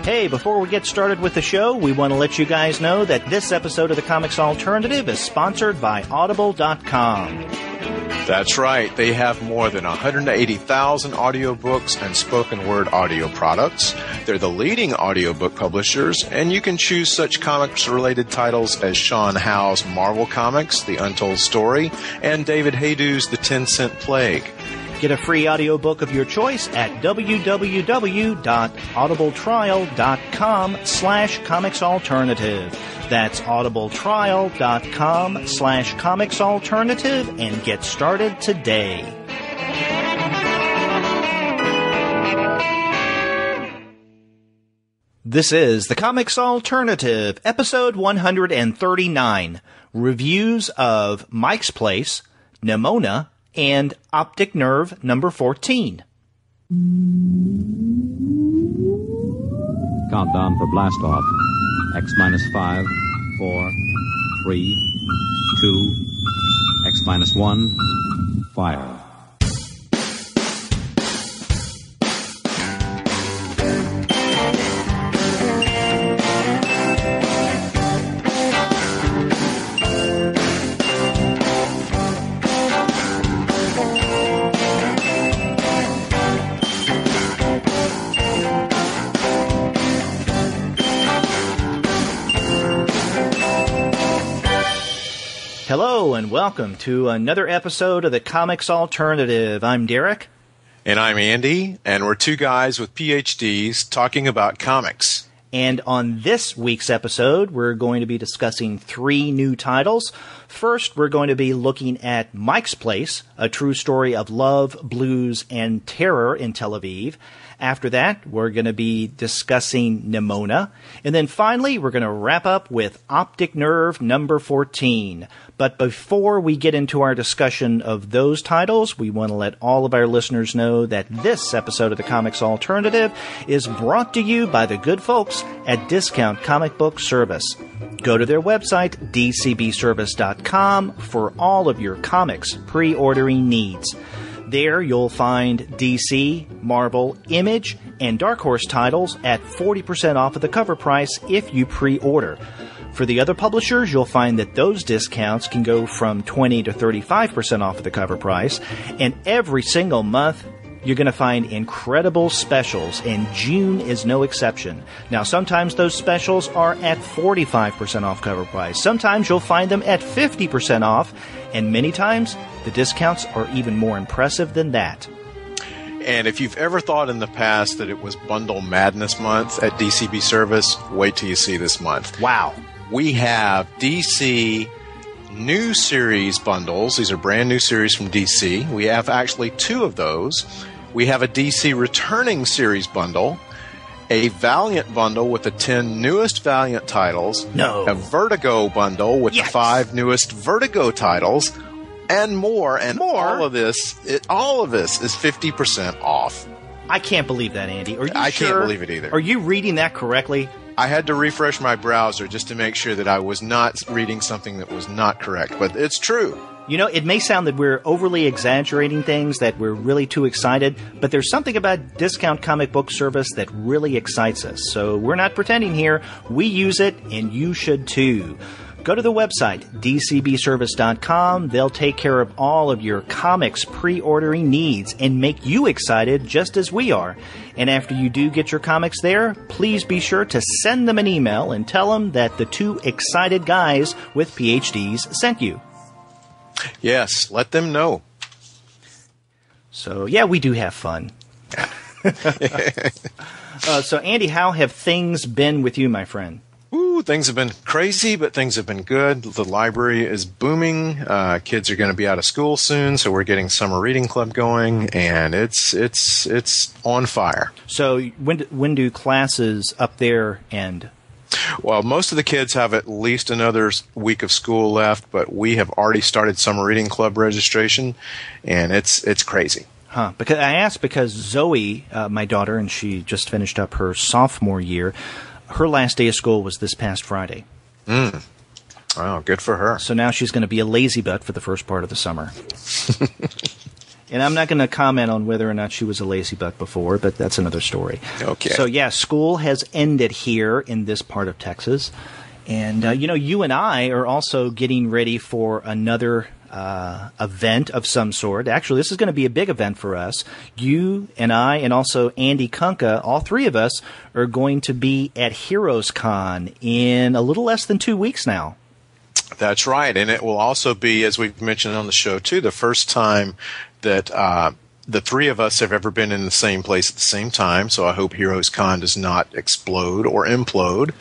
Hey, before we get started with the show, we want to let you guys know that this episode of the Comics Alternative is sponsored by Audible.com. That's right. They have more than 180,000 audiobooks and spoken word audio products. They're the leading audiobook publishers, and you can choose such comics-related titles as Sean Howe's Marvel Comics, The Untold Story, and David Haydew's The 10-Cent Plague. Get a free audiobook of your choice at www.audibletrial.com/comicsalternative. That's audibletrial.com/comicsalternative and get started today. This is the Comics Alternative, episode 139, reviews of Mike's Place, Nimona, and Optic Nerve number 14. Countdown for blast off. X-5, 4, 3, 2, X-1, fire. Hello and welcome to another episode of the Comics Alternative. I'm Derek. And I'm Andy, and we're two guys with PhDs talking about comics. And on this week's episode, we're going to be discussing three new titles. First, we're going to be looking at Mike's Place, a true story of love, blues, and terror in Tel Aviv. After that, we're going to be discussing Nimona. And then finally, we're going to wrap up with Optic Nerve number 14. But before we get into our discussion of those titles, we want to let all of our listeners know that this episode of the Comics Alternative is brought to you by the good folks at Discount Comic Book Service. Go to their website, dcbservice.com, for all of your comics pre-ordering needs. There you'll find DC, Marvel, Image, and Dark Horse titles at 40% off of the cover price if you pre-order. For the other publishers, you'll find that those discounts can go from 20 to 35% off of the cover price. And every single month, you're going to find incredible specials, and June is no exception. Now, sometimes those specials are at 45% off cover price. Sometimes you'll find them at 50% off, and many times the discounts are even more impressive than that. And if you've ever thought in the past that it was Bundle Madness Month at DCB Service, wait till you see this month. Wow. We have DC new series bundles. These are brand new series from DC. We have actually two of those. We have a DC returning series bundle, a Valiant bundle with the 10 newest Valiant titles, a Vertigo bundle with the 5 newest Vertigo titles, and more. And all of this is 50% off. I can't believe that, Andy. Are you I sure? Can't believe it either. Are you reading that correctly? I had to refresh my browser just to make sure that I was not reading something that was not correct, but it's true. You know, it may sound that we're overly exaggerating things, that we're really too excited, but there's something about Discount Comic Book Service that really excites us. So we're not pretending here. We use it, and you should too. Go to the website, dcbservice.com. They'll take care of all of your comics pre-ordering needs and make you excited just as we are. And after you do get your comics there, please be sure to send them an email and tell them that the two excited guys with PhDs sent you. Yes, let them know. So, yeah, we do have fun. So, Andy, how have things been with you, my friend? Ooh, things have been crazy, but things have been good. The library is booming. Kids are going to be out of school soon, so we're getting summer reading club going, and it's on fire. So, when do classes up there end? Well, most of the kids have at least another week of school left, but we have already started summer reading club registration, and it's crazy. Huh? Because I asked because Zoe, my daughter, and she just finished up her sophomore year. Her last day of school was this past Friday. Oh, good for her. So now she's going to be a lazy butt for the first part of the summer. And I'm not going to comment on whether or not she was a lazy butt before, but that's another story. Okay. So, yeah, school has ended here in this part of Texas. And, you and I are also getting ready for another event of some sort. Actually, this is going to be a big event for us. You and I and also Andy Kunka, all three of us, are going to be at Heroes Con in a little less than 2 weeks now. That's right. And it will also be, as we've mentioned on the show, too, the first time that the three of us have ever been in the same place at the same time. So I hope Heroes Con does not explode or implode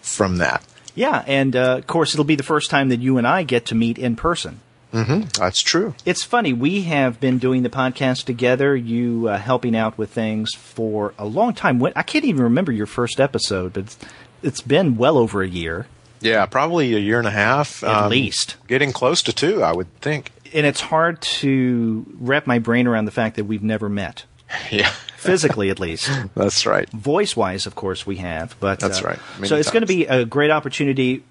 from that. Yeah, and of course, it'll be the first time that you and I get to meet in person. Mm-hmm. That's true. It's funny. We have been doing the podcast together, you helping out with things for a long time. I can't even remember your first episode, but it's been well over a year. Yeah, probably a year and a half. At least. Getting close to 2, I would think. And it's hard to wrap my brain around the fact that we've never met. Yeah. Physically, at least. That's right. Voice-wise, of course, we have. But that's right. So it's going to be a great opportunity,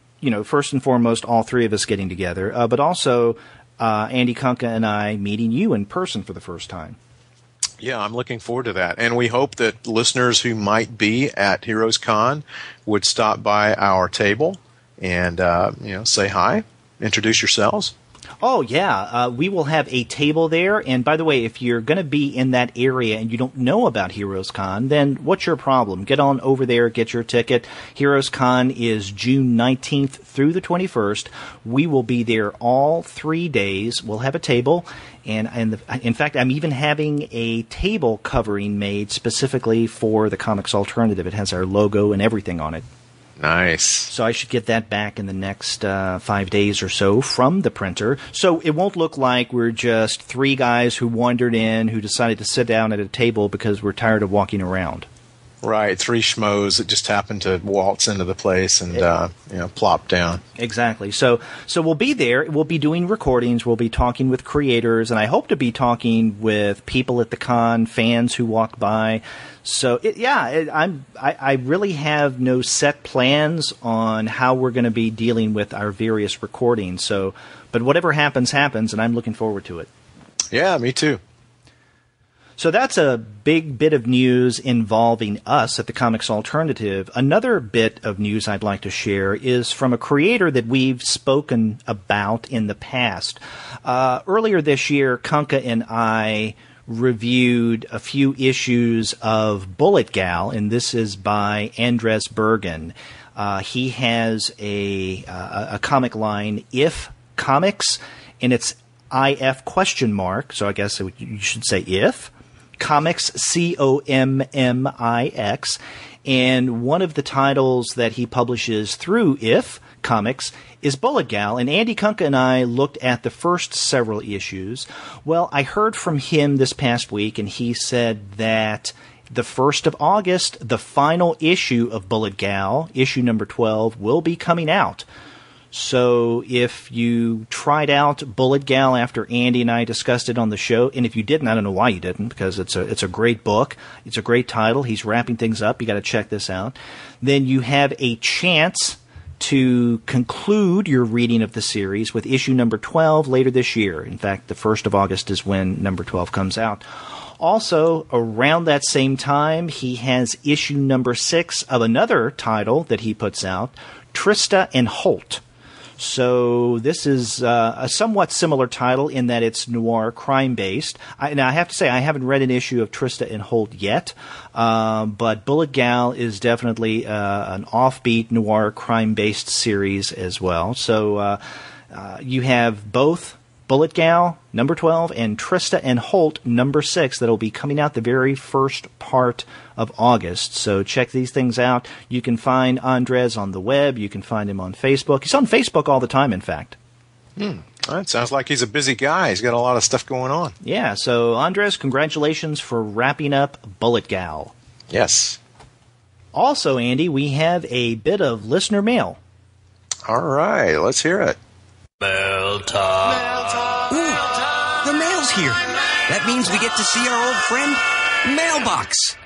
first and foremost, all three of us getting together, but also Andy Kunka and I meeting you in person for the first time. Yeah, I'm looking forward to that. And we hope that listeners who might be at Heroes Con would stop by our table and, say hi, introduce yourselves. Oh, yeah. We will have a table there. And by the way, if you're going to be in that area and you don't know about Heroes Con, then what's your problem? Get on over there, get your ticket. Heroes Con is June 19th through the 21st. We will be there all 3 days. We'll have a table. And in fact, I'm even having a table covering made specifically for the Comics Alternative. It has our logo and everything on it. Nice. So I should get that back in the next 5 days or so from the printer. So it won't look like we're just three guys who wandered in who decided to sit down at a table because we're tired of walking around. Right, three schmoes that just happened to waltz into the place and plop down. Exactly. So we'll be there. We'll be doing recordings. We'll be talking with creators, and I hope to be talking with people at the con, fans who walk by. So I really have no set plans on how we're going to be dealing with our various recordings. So, but whatever happens, happens, and I'm looking forward to it. Yeah, me too. So that's a big bit of news involving us at the Comics Alternative. Another bit of news I'd like to share is from a creator that we've spoken about in the past. Earlier this year, Kunka and I reviewed a few issues of Bullet Gal, and this is by Andres Bergen. He has a comic line, If Comics, and it's IF question mark, so I guess you should say If. Comics, COMMIX, and one of the titles that he publishes through If Comics is Bullet Gal, and Andy Kunka and I looked at the first several issues. Well, I heard from him this past week, and he said that the 1st of August, the final issue of Bullet Gal, issue number 12, will be coming out. So if you tried out Bullet Gal after Andy and I discussed it on the show, and if you didn't, I don't know why you didn't, because it's a great book. It's a great title. He's wrapping things up. You got to check this out. Then you have a chance to conclude your reading of the series with issue number 12 later this year. In fact, the 1st of August is when number 12 comes out. Also, around that same time, he has issue number 6 of another title that he puts out, Trista and Holt. So this is a somewhat similar title in that it's noir crime-based. Now, I have to say, I haven't read an issue of Trista and Holt yet, but Bullet Gal is definitely an offbeat noir crime-based series as well. So you have both Bullet Gal, number 12, and Trista and Holt, number 6, that'll be coming out the very first part of August. So check these things out. You can find Andres on the web. You can find him on Facebook. He's on Facebook all the time, in fact. That sounds like he's a busy guy. He's got a lot of stuff going on. Yeah, so Andres, congratulations for wrapping up Bullet Gal. Yes. Also, Andy, we have a bit of listener mail. All right, let's hear it. Mail time. Ooh, the mail's here. That means we get to see our old friend, Mailbox.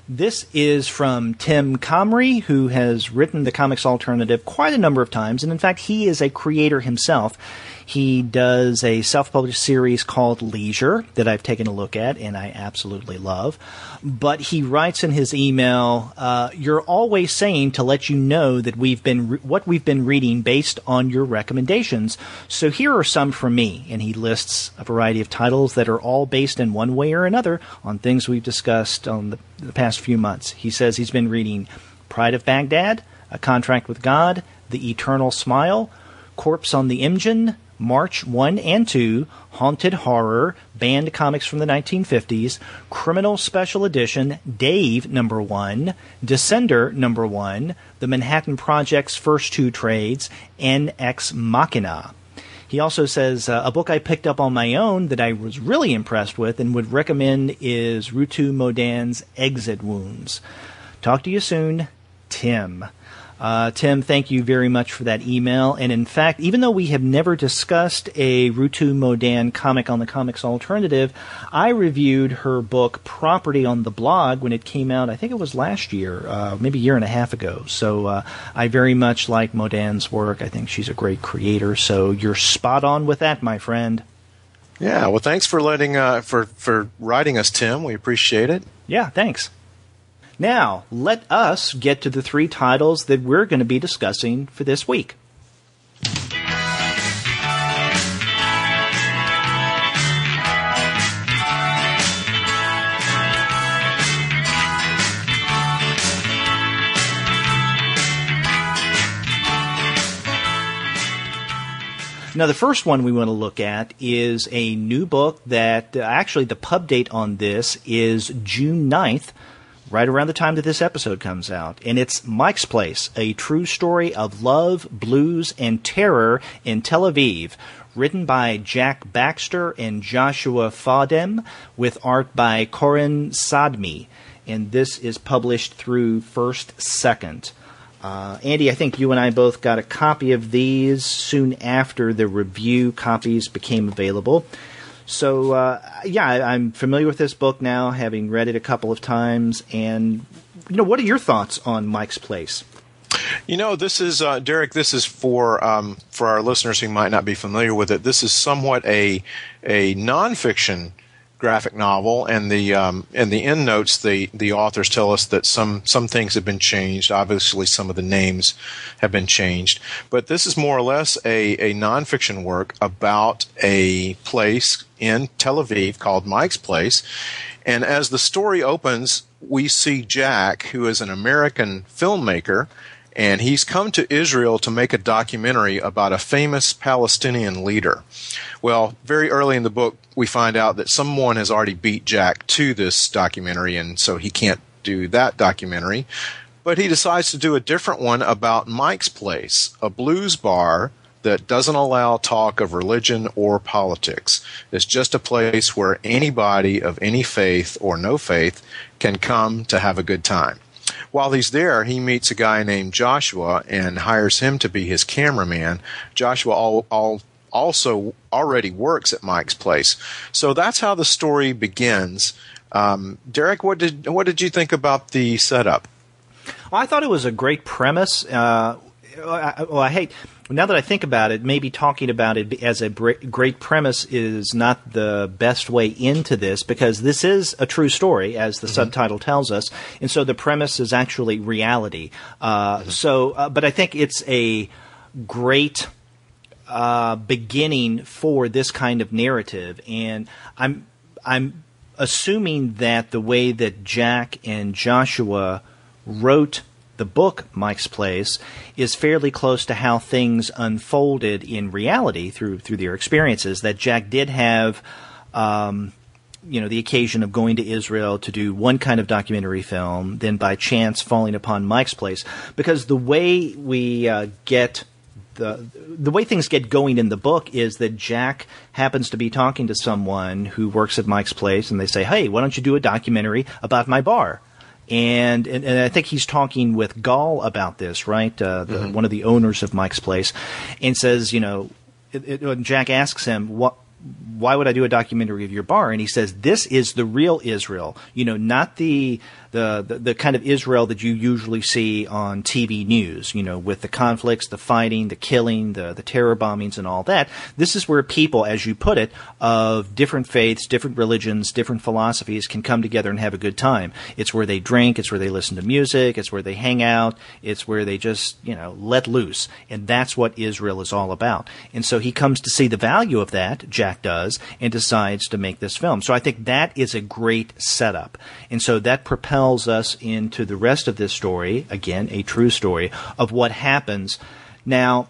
This is from Tim Comrie, who has written the Comics Alternative quite a number of times, and in fact, he is a creator himself. He does a self-published series called Leisure that I've taken a look at and I absolutely love. But he writes in his email, "You're always saying to let you know that what we've been reading based on your recommendations. So here are some from me." And he lists a variety of titles that are all based in one way or another on things we've discussed on the past few months. He says he's been reading Pride of Baghdad, A Contract with God, The Eternal Smile, Corpse on the Imgen, March 1 and 2, Haunted Horror, banned comics from the 1950s, Criminal Special Edition, Dave #1, Descender #1, The Manhattan Project's first 2 trades, and Ex Machina. He also says, a book I picked up on my own that I was really impressed with and would recommend is Rutu Modan's Exit Wounds. Talk to you soon, Tim. Tim, thank you very much for that email. And in fact, even though we have never discussed a Rutu Modan comic on the Comics Alternative, I reviewed her book Property on the blog when it came out. I think it was last year, maybe a year and a half ago. So I very much like Modan's work. I think she's a great creator. So you're spot on with that, my friend. Yeah, well, thanks for letting for writing us, Tim. We appreciate it. Yeah, thanks. Now, let us get to the 3 titles that we're going to be discussing for this week. Now, the first one we want to look at is a new book that actually the pub date on this is June 9th. Right around the time that this episode comes out. And it's Mike's Place, a true story of love, blues, and terror in Tel Aviv, written by Jack Baxter and Joshua Faudem, with art by Koren Shadmi. And this is published through First Second. Andy, I think you and I both got a copy of these soon after the review copies became available. So, I'm familiar with this book now, having read it a couple of times. And, what are your thoughts on Mike's Place? This is, Derek, this is for our listeners who might not be familiar with it. This is somewhat a nonfiction graphic novel, and the end notes, the authors tell us that some things have been changed. Obviously, some of the names have been changed, but this is more or less a nonfiction work about a place in Tel Aviv called Mike's Place. And as the story opens, we see Jack, who is an American filmmaker, and he's come to Israel to make a documentary about a famous Palestinian leader. Well, very early in the book, we find out that someone has already beat Jack to this documentary, and so he can't do that documentary. But he decides to do a different one about Mike's Place, a blues bar that doesn't allow talk of religion or politics. It's just a place where anybody of any faith or no faith can come to have a good time. While he's there, he meets a guy named Joshua and hires him to be his cameraman. Joshua also already works at Mike's Place. So that's how the story begins. Derek, what did you think about the setup? Well, I thought it was a great premise. Now that I think about it, maybe talking about it as a great premise is not the best way into this, because this is a true story, as the subtitle tells us, and so the premise is actually reality. But I think it's a great beginning for this kind of narrative, and I'm assuming that the way that Jack and Joshua wrote the book Mike's Place is fairly close to how things unfolded in reality through their experiences. That Jack did have, the occasion of going to Israel to do one kind of documentary film, then by chance falling upon Mike's Place, because the way we get the way things get going in the book is that Jack happens to be talking to someone who works at Mike's Place, and they say, "Hey, why don't you do a documentary about my bar?" And I think he's talking with Gall about this, right? One of the owners of Mike's Place, and says, Jack asks him, why would I do a documentary of your bar? And he says, this is the real Israel, not the kind of Israel that you usually see on TV news, with the conflicts, the fighting, the killing, the terror bombings and all that. This is where people, as you put it, of different faiths, different religions, different philosophies can come together and have a good time. It's where they drink, it's where they listen to music, it's where they hang out, it's where they just, let loose. And that's what Israel is all about. And so he comes to see the value of that, Jack does, and decides to make this film. So I think that is a great setup. And so that propels us into the rest of this story, again, a true story, of what happens. Now,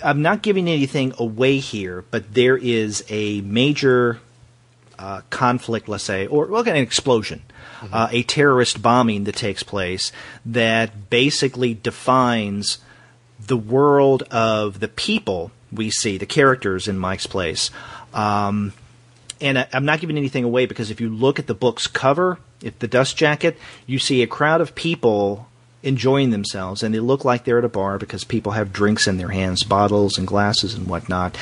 I'm not giving anything away here, but there is a major conflict, let's say, or an explosion, a terrorist bombing that takes place that basically defines the world of the people we see, the characters in Mike's Place. And I'm not giving anything away because if you look at the book's cover, if the dust jacket, you see a crowd of people enjoying themselves, and they look like they're at a bar because people have drinks in their hands, bottles and glasses and whatnot.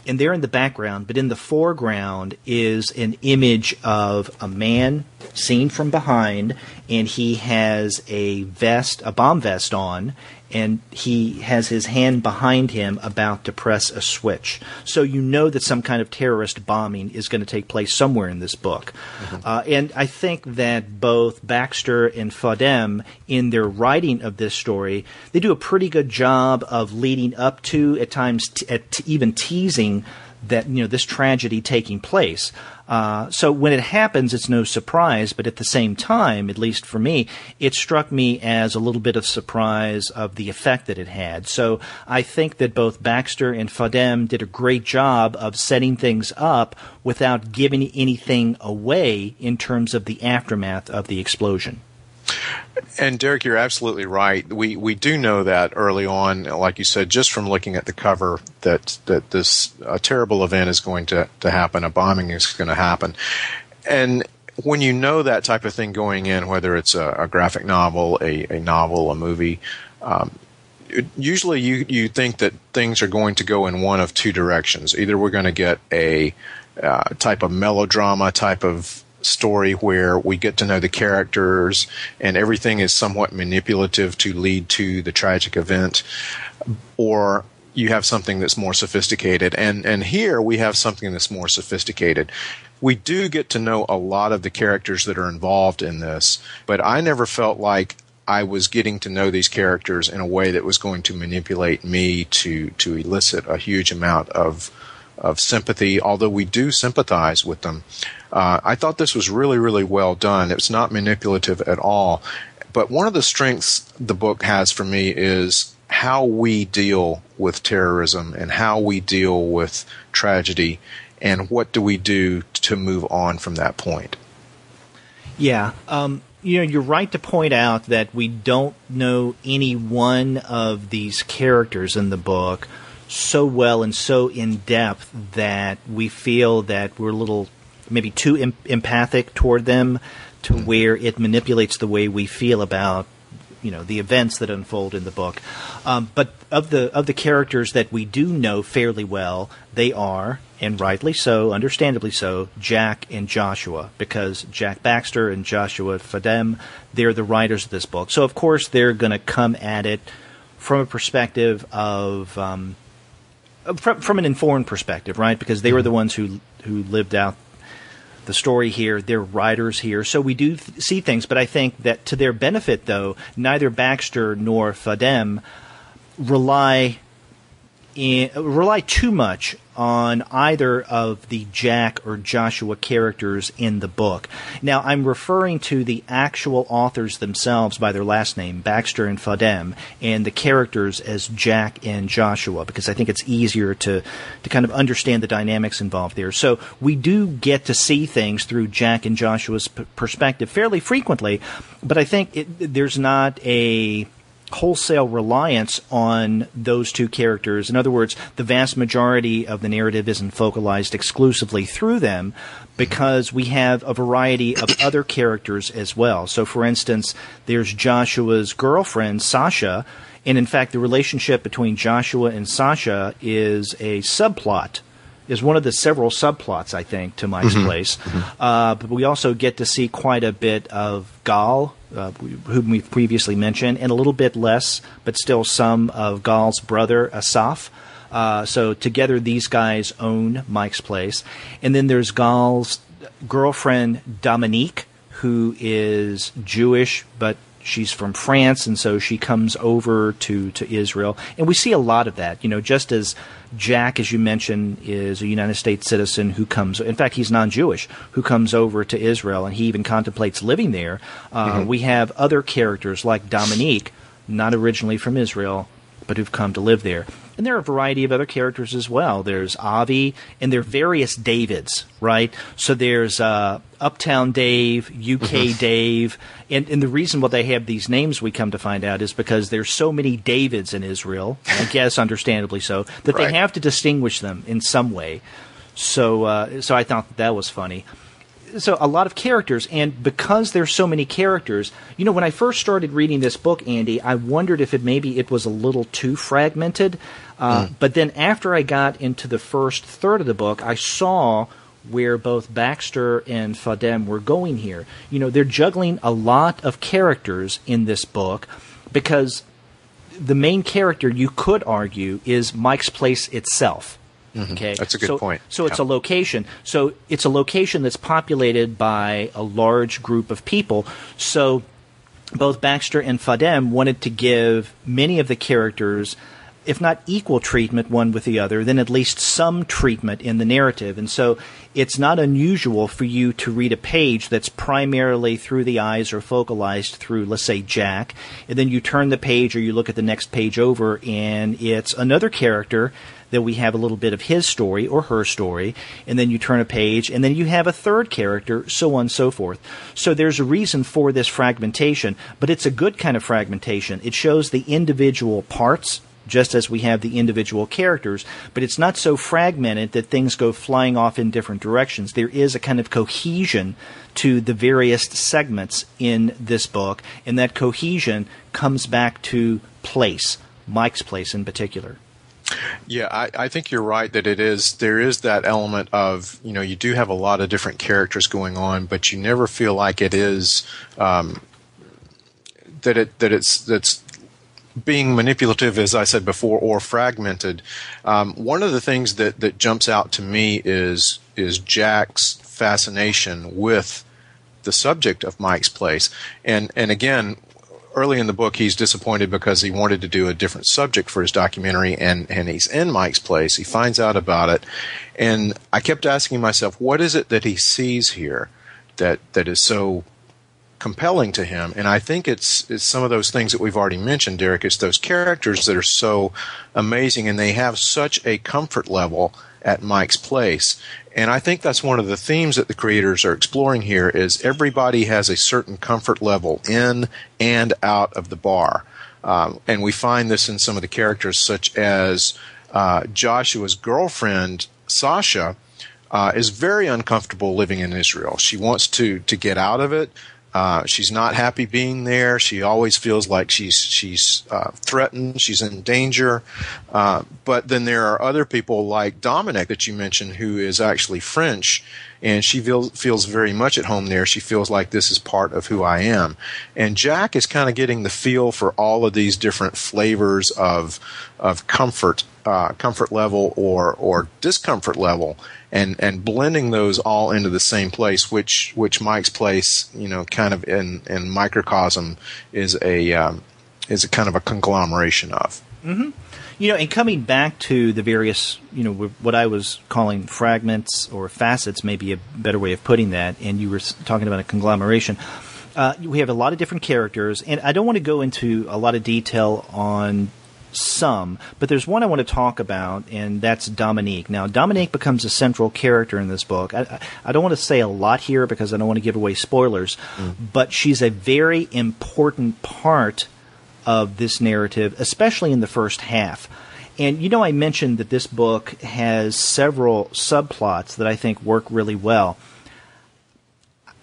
And they're in the background, but in the foreground is an image of a man seen from behind, and he has a bomb vest on, and he has his hand behind him about to press a switch. So you know that some kind of terrorist bombing is going to take place somewhere in this book. And I think that both Baxter and Faudem, in their writing of this story, they do a pretty good job of leading up to, at times, even teasing that this tragedy taking place. So when it happens, it's no surprise, but at the same time, at least for me, it struck me as a little bit of surprise of the effect that it had. So I think that both Baxter and Faudem did a great job of setting things up without giving anything away in terms of the aftermath of the explosion. And Derek, you're absolutely right. We do know that early on, like you said, just from looking at the cover, that this terrible event is going to happen. A bombing is going to happen. And when you know that type of thing going in, whether it's a graphic novel, a novel, a movie, usually you think that things are going to go in one of two directions. Either we're going to get a type of melodrama type of story where we get to know the characters and everything is somewhat manipulative to lead to the tragic event, or you have something that's more sophisticated. And here we have something that's more sophisticated. We do get to know a lot of the characters that are involved in this, but I never felt like I was getting to know these characters in a way that was going to manipulate me to elicit a huge amount of sympathy, although we do sympathize with them. I thought this was really, really well done. It's not manipulative at all. But one of the strengths the book has for me is how we deal with terrorism and how we deal with tragedy, and what do we do to move on from that point. Yeah. You're right to point out that we don't know any one of these characters in the book so well and so in depth that we feel that we're a little maybe too empathic toward them to where it manipulates the way we feel about the events that unfold in the book. But of the characters that we do know fairly well, they are, and rightly so, understandably so, Jack and Joshua, because Jack Baxter and Joshua Faudem, they're the writers of this book. So of course they're going to come at it from a perspective of from an informed perspective, right? Because they were the ones who lived out the story here. They're writers here. So we do see things, but I think that to their benefit, though, neither Baxter nor Faudem rely too much on either of the Jack or Joshua characters in the book. Now, I'm referring to the actual authors themselves by their last name, Baxter and Faudem, and the characters as Jack and Joshua, because I think it's easier to kind of understand the dynamics involved there. So we do get to see things through Jack and Joshua's perspective fairly frequently, but I think there's not a wholesale reliance on those two characters. In other words, the vast majority of the narrative isn't focalized exclusively through them, because we have a variety of other characters as well. So, for instance, there's Joshua's girlfriend, Sasha, and in fact the relationship between Joshua and Sasha is a subplot is one of the several subplots, I think, to Mike's Place. But we also get to see quite a bit of Gal, whom we've previously mentioned, and a little bit less, but still some of Gal's brother, Asaf. So together these guys own Mike's Place. And then there's Gal's girlfriend, Dominique, who is Jewish, but she's from France, and so she comes over to Israel. And we see a lot of that, just as Jack, as you mentioned, is a United States citizen who comes, in fact, he's non-Jewish, who comes over to Israel, and he even contemplates living there. We have other characters like Dominique, not originally from Israel, but who've come to live there. And there are a variety of other characters as well. There's Avi, and there are various Davids, right? So there's Uptown Dave, UK Dave, and the reason why they have these names, we come to find out, is because there's so many Davids in Israel, I guess understandably so, that they have to distinguish them in some way. So I thought that was funny. So a lot of characters, and because there's so many characters, when I first started reading this book, Andy, I wondered if it was a little too fragmented. But then after I got into the first third of the book, I saw where both Baxter and Faudem were going here. They're juggling a lot of characters in this book because the main character, you could argue, is Mike's Place itself. Okay, that's a good point. So it's a location. So it's a location that's populated by a large group of people. So both Baxter and Faudem wanted to give many of the characters, if not equal treatment one with the other, then at least some treatment in the narrative. And so it's not unusual for you to read a page that's primarily through the eyes or focalized through, let's say, Jack, and then you turn the page or you look at the next page over, and it's another character that we have a little bit of his story or her story, and then you turn a page, and then you have a third character, so on and so forth. So there's a reason for this fragmentation, but it's a good kind of fragmentation. It shows the individual parts, just as we have the individual characters, but it's not so fragmented that things go flying off in different directions. There is a kind of cohesion to the various segments in this book, and that cohesion comes back to place, Mike's Place in particular. Yeah, I think you're right that there is that element of, you do have a lot of different characters going on, but you never feel like it is that's being manipulative, as I said before, or fragmented. One of the things that jumps out to me is Jack's fascination with the subject of Mike's Place. And again, early in the book, he's disappointed because he wanted to do a different subject for his documentary, and he's in Mike's Place. He finds out about it, and I kept asking myself, what is it that he sees here that is so compelling to him? And I think it's some of those things that we've already mentioned, Derek. It's those characters that are so amazing, and they have such a comfort level at Mike's Place. And I think that's one of the themes that the creators are exploring here, is everybody has a certain comfort level in and out of the bar. And we find this in some of the characters, such as Joshua's girlfriend, Sasha, is very uncomfortable living in Israel. She wants to get out of it. She's not happy being there. She always feels like she's threatened. She's in danger. But then there are other people like Dominic that you mentioned, who is actually French, and she feels very much at home there. She feels like this is part of who I am. And Jack is kind of getting the feel for all of these different flavors of comfort level or discomfort level, and blending those all into the same place, which Mike's Place, kind of in microcosm, is a kind of a conglomeration of. Mm-hmm. And coming back to the various, what I was calling fragments or facets, maybe a better way of putting that, and you were talking about a conglomeration. We have a lot of different characters, and I don't want to go into a lot of detail on some, but there's one I want to talk about, and that's Dominique. Now, Dominique becomes a central character in this book. I don't want to say a lot here because I don't want to give away spoilers, but she's a very important part of this narrative, especially in the first half. And, I mentioned that this book has several subplots that I think work really well.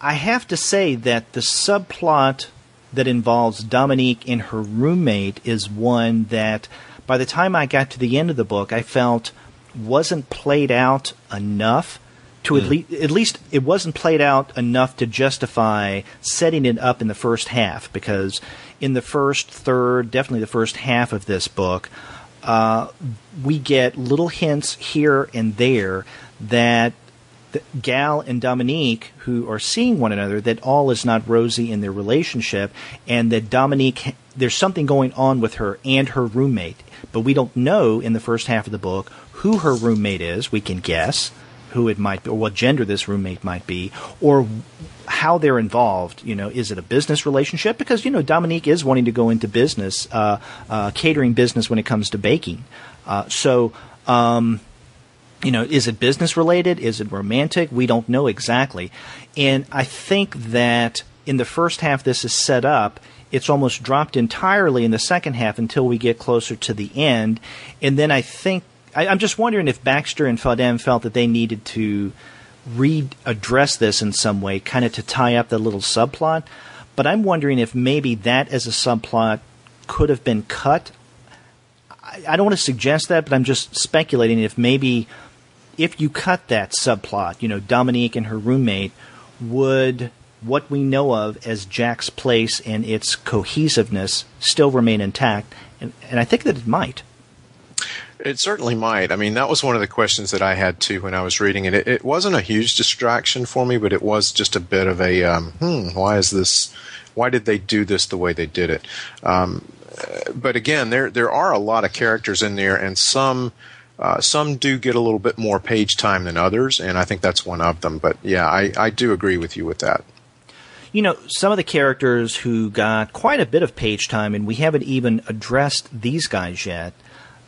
I have to say that the subplot that involves Dominique and her roommate is one that, by the time I got to the end of the book, I felt wasn't played out enough to at least it wasn't played out enough to justify setting it up in the first half, because in the first third, definitely the first half of this book, we get little hints here and there that Gal and Dominique, who are seeing one another, that all is not rosy in their relationship, and that Dominique, there's something going on with her and her roommate. But we don't know in the first half of the book who her roommate is. We can guess who it might be, or what gender this roommate might be, or how they're involved. Is it a business relationship? Because, Dominique is wanting to go into business, catering business when it comes to baking. Is it business related? Is it romantic? We don't know exactly. And I think that in the first half this is set up, it's almost dropped entirely in the second half until we get closer to the end. And then I think, I'm just wondering if Baxter and Faudem felt that they needed to readdress this in some way, kind of to tie up the little subplot. But I'm wondering if maybe that as a subplot could have been cut. I don't want to suggest that, but I'm just speculating if maybe if you cut that subplot, Dominique and her roommate, would what we know of as Jack's Place and its cohesiveness still remain intact? And I think that it might. It certainly might. I mean, that was one of the questions that I had too when I was reading it. It wasn't a huge distraction for me, but it was just a bit of a, why is this? Why did they do this the way they did it? But again, there are a lot of characters in there, and some do get a little bit more page time than others, and I think that's one of them. But yeah, I do agree with you with that. Some of the characters who got quite a bit of page time, and we haven't even addressed these guys yet,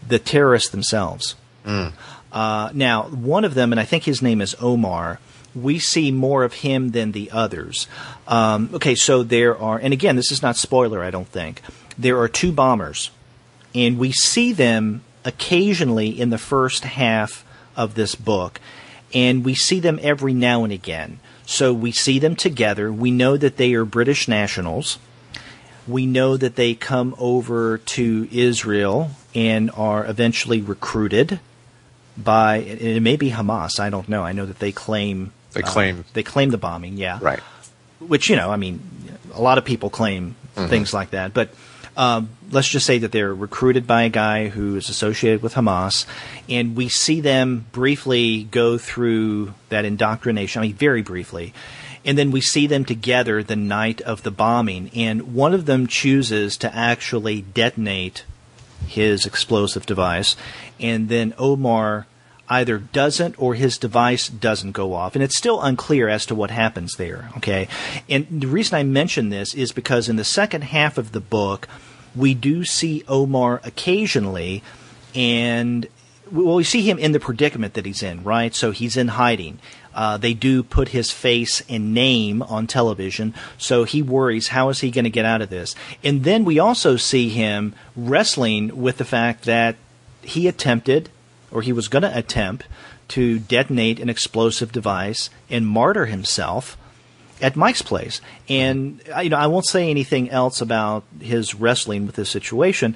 the terrorists themselves. Now, one of them, and I think his name is Omar, we see more of him than the others. Okay, so there are, and again, this is not spoiler, I don't think. There are two bombers, and we see them occasionally in the first half of this book, and we see them every now and again. So we see them together. We know that they are British nationals. We know that they come over to Israel and are eventually recruited by, it may be Hamas, I don't know. I know that they claim the bombing, yeah. Right. Which, a lot of people claim things like that. But let's just say that they're recruited by a guy who is associated with Hamas, and we see them briefly go through that indoctrination, very briefly. And then we see them together the night of the bombing, and one of them chooses to actually detonate his explosive device, and then Omar either doesn't or his device doesn't go off. And it's still unclear as to what happens there, okay? And the reason I mention this is because in the second half of the book, we do see Omar occasionally, and we see him in the predicament that he's in, right? So he's in hiding. They do put his face and name on television, so he worries, how is he going to get out of this? And then we also see him wrestling with the fact that he attempted, or he was going to attempt, to detonate an explosive device and martyr himself at Mike's place. And I won't say anything else about his wrestling with this situation,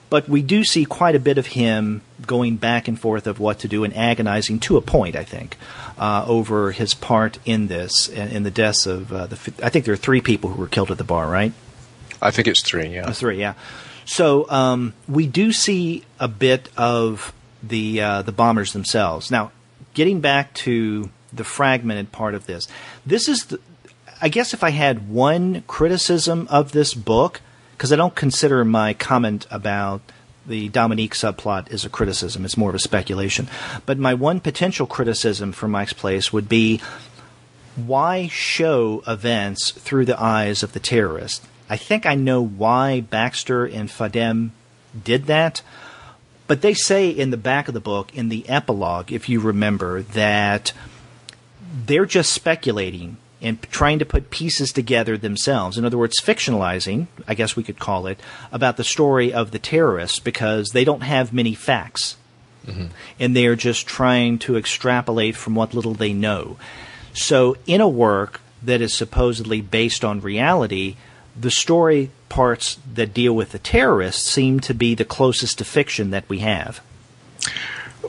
but we do see quite a bit of him going back and forth of what to do and agonizing to a point, I think, over his part in this, in the deaths of I think there are 3 people who were killed at the bar, right? I think it's 3, yeah. 3, yeah. So we do see a bit of the bombers themselves. Now, getting back to the fragmented part of this is, I guess if I had one criticism of this book, because I don't consider my comment about the Dominique subplot as a criticism, it's more of a speculation, but my one potential criticism for Mike's Place would be, why show events through the eyes of the terrorist? I think I know why Baxter and Faudem did that, but they say in the back of the book, in the epilogue, if you remember, that they're just speculating and trying to put pieces together themselves. In other words, fictionalizing, I guess we could call it, about the story of the terrorists, because they don't have many facts. And they're just trying to extrapolate from what little they know. So in a work that is supposedly based on reality, the story parts that deal with the terrorists seem to be the closest to fiction that we have.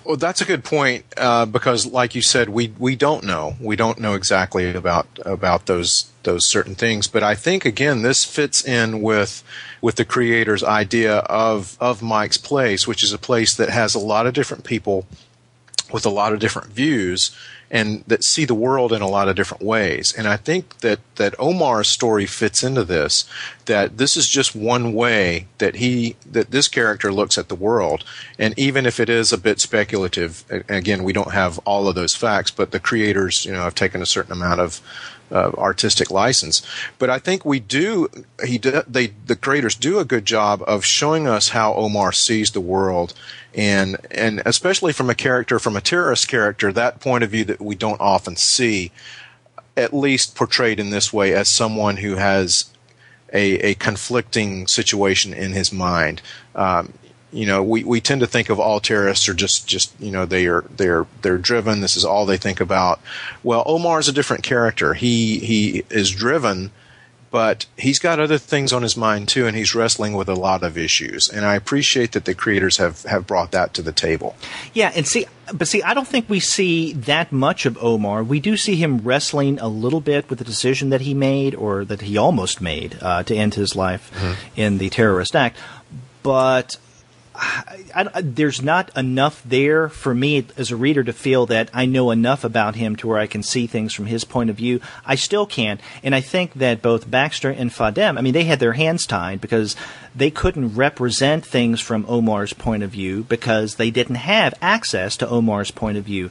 Well, that's a good point because, like you said, we don't know. We don't know exactly about those certain things. But I think again, this fits in with the creator's idea of Mike's Place, which is a place that has a lot of different people with a lot of different views and that see the world in a lot of different ways. And I think that Omar's story fits into this, that this is just one way that this character looks at the world. And even if it is a bit speculative, again, we don't have all of those facts, but the creators, have taken a certain amount of artistic license. But I think the creators do a good job of showing us how Omar sees the world, and especially from a terrorist character, that point of view that we don't often see, at least portrayed in this way as someone who has a conflicting situation in his mind. We tend to think of all terrorists are just they're driven. This is all they think about. Well, Omar is a different character. He is driven, but he's got other things on his mind too, and he's wrestling with a lot of issues. And I appreciate that the creators have brought that to the table. Yeah, and see, I don't think we see that much of Omar. We do see him wrestling a little bit with the decision that he made, or that he almost made, to end his life in the terrorist act. But there's not enough there for me as a reader to feel that I know enough about him to where I can see things from his point of view. I still can. And I think that both Baxter and Faudem, they had their hands tied because they couldn't represent things from Omar's point of view because they didn't have access to Omar's point of view.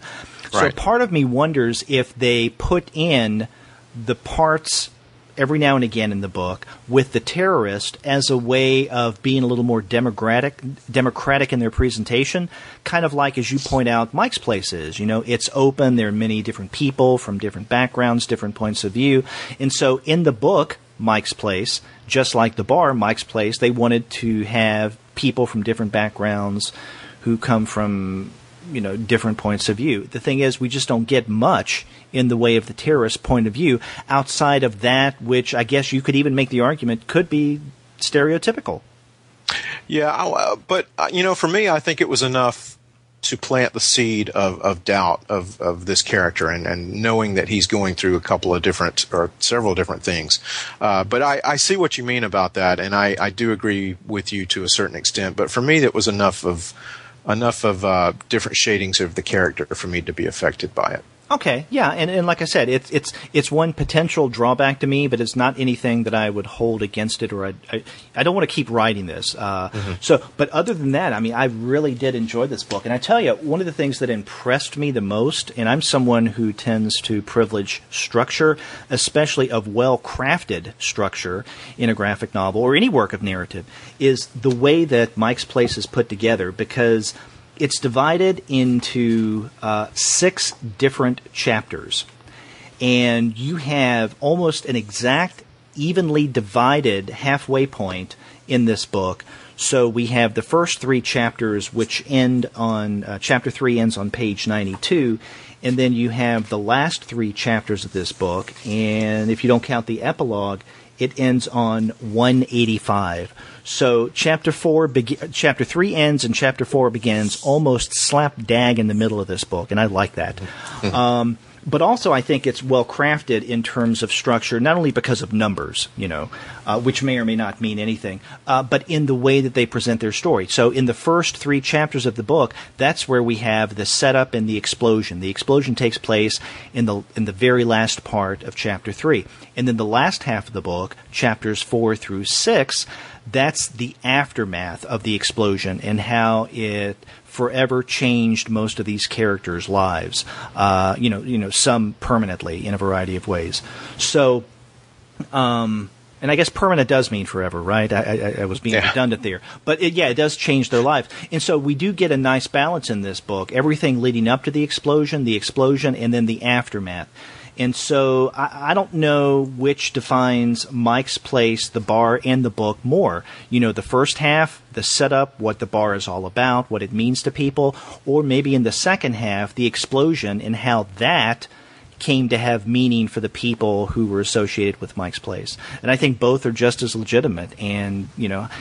Right. So part of me wonders if they put in the parts every now and again in the book with the terrorist as a way of being a little more democratic in their presentation, kind of like, as you point out, Mike's Place is. It's open. There are many different people from different backgrounds, different points of view. And so in the book, Mike's Place, just like the bar, Mike's Place, they wanted to have people from different backgrounds who come from different points of view. The thing is, we just don't get much in the way of the terrorist point of view outside of that, which I guess you could even make the argument could be stereotypical. Yeah, but for me, I think it was enough to plant the seed of doubt of this character and knowing that he's going through a couple of different or several different things. But I see what you mean about that, and I do agree with you to a certain extent. But for me, that was enough of different shadings of the character for me to be affected by it. Okay, yeah, and like I said, it's one potential drawback to me, but it's not anything that I would hold against it, or I don't want to keep writing this. So, but other than that, I really did enjoy this book, and I tell you, one of the things that impressed me the most, and I'm someone who tends to privilege structure, especially of well-crafted structure in a graphic novel or any work of narrative, is the way that Mike's Place is put together, because it's divided into 6 different chapters, and you have almost an exact, evenly divided halfway point in this book. So we have the first 3 chapters, which end on chapter 3 ends on page 92, and then you have the last 3 chapters of this book, and if you don't count the epilogue, it ends on 185. So chapter 3 ends and chapter 4 begins almost slap dab in the middle of this book, and I like that. But also I think it's well crafted in terms of structure, not only because of numbers, which may or may not mean anything, but in the way that they present their story. So in the first 3 chapters of the book, that's where we have the setup and the explosion. The explosion takes place in the very last part of chapter 3. And then the last half of the book, chapters 4 through 6, that's the aftermath of the explosion and how it forever changed most of these characters' lives. Some permanently in a variety of ways. So, and I guess permanent does mean forever, right? I was being redundant there, but it does change their lives. And so we do get a nice balance in this book. Everything leading up to the explosion, and then the aftermath. And so I don't know which defines Mike's Place, the bar, and the book more. The first half, the setup, what the bar is all about, what it means to people, or maybe in the second half, the explosion and how that came to have meaning for the people who were associated with Mike's Place. And I think both are just as legitimate. And,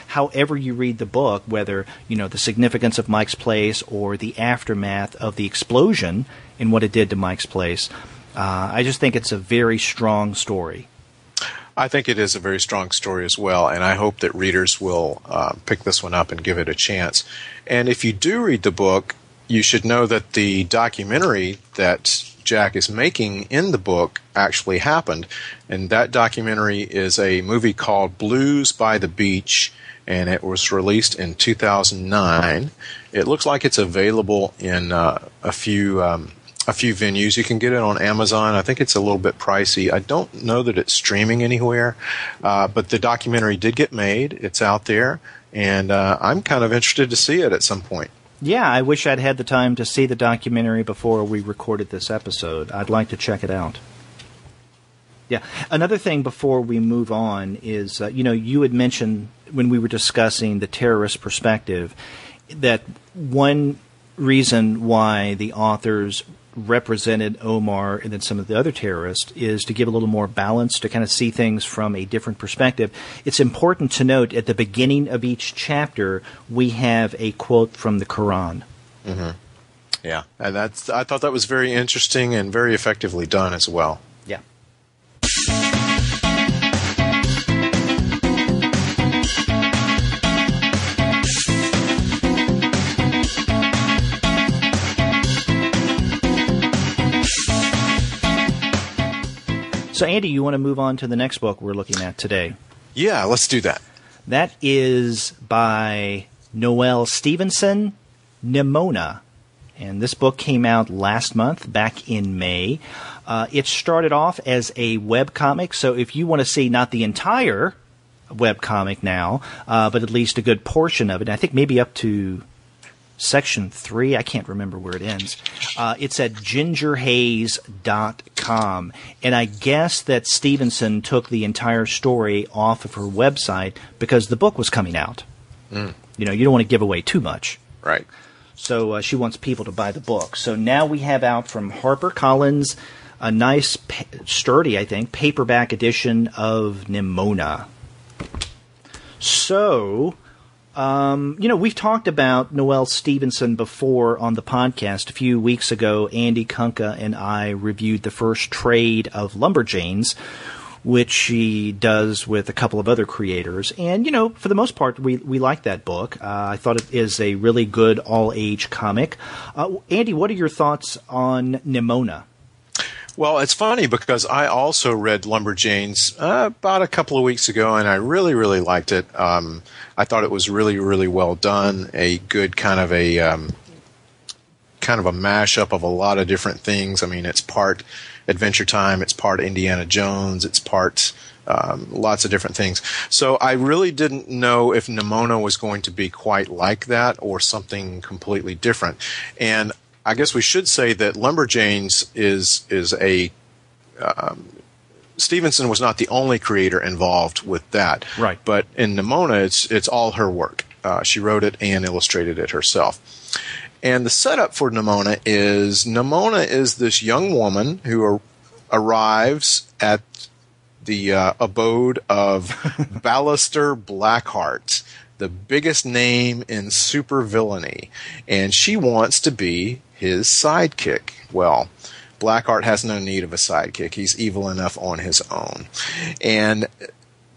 however you read the book, whether, the significance of Mike's Place or the aftermath of the explosion and what it did to Mike's Place, I just think it's a very strong story. I think it is a very strong story as well, and I hope that readers will pick this one up and give it a chance. And if you do read the book, you should know that the documentary that Jack is making in the book actually happened. And that documentary is a movie called Blues by the Beach, and it was released in 2009. It looks like it's available in a few venues. You can get it on Amazon. I think it's a little bit pricey. I don't know that it's streaming anywhere, but the documentary did get made. It's out there, and I'm kind of interested to see it at some point. Yeah, I wish I'd had the time to see the documentary before we recorded this episode. I'd like to check it out. Yeah. Another thing before we move on is, you had mentioned when we were discussing the terrorist perspective that one reason why the authors represented Omar and then some of the other terrorists is to give a little more balance, to kind of see things from a different perspective. It's important to note at the beginning of each chapter we have a quote from the Koren. Mm-hmm. Yeah, and I thought that was very interesting and very effectively done as well. Yeah. So, Andy, you want to move on to the next book we're looking at today? Yeah, let's do that. That is by Noelle Stevenson, Nimona. And this book came out last month, back in May. It started off as a webcomic, so if you want to see not the entire webcomic now, but at least a good portion of it, I think maybe up to Section 3, I can't remember where it ends. It's at gingerhaze.com. And I guess that Stevenson took the entire story off of her website because the book was coming out. Mm. You don't want to give away too much. Right. So she wants people to buy the book. So now we have out from HarperCollins a nice, sturdy, I think, paperback edition of Nimona. So... we've talked about Noelle Stevenson before on the podcast. A few weeks ago, Andy Kunka and I reviewed the first trade of Lumberjanes, which she does with a couple of other creators. And, for the most part, we like that book. I thought it is a really good all-age comic. Andy, what are your thoughts on Nimona? Well, it's funny because I also read Lumberjanes about a couple of weeks ago, and I really, really liked it. I thought it was really, really well done. A good kind of a mashup of a lot of different things. I mean, it's part Adventure Time, it's part Indiana Jones, it's part lots of different things. So I really didn't know if Nimona was going to be quite like that or something completely different. And I guess we should say that Lumberjanes is a Stevenson was not the only creator involved with that. Right. But in Nimona, it's all her work. She wrote it and illustrated it herself. And the setup for Nimona is this young woman who arrives at the abode of Baxter Blackheart, the biggest name in supervillainy, and she wants to be his sidekick. Well, Blackheart has no need of a sidekick. He's evil enough on his own. And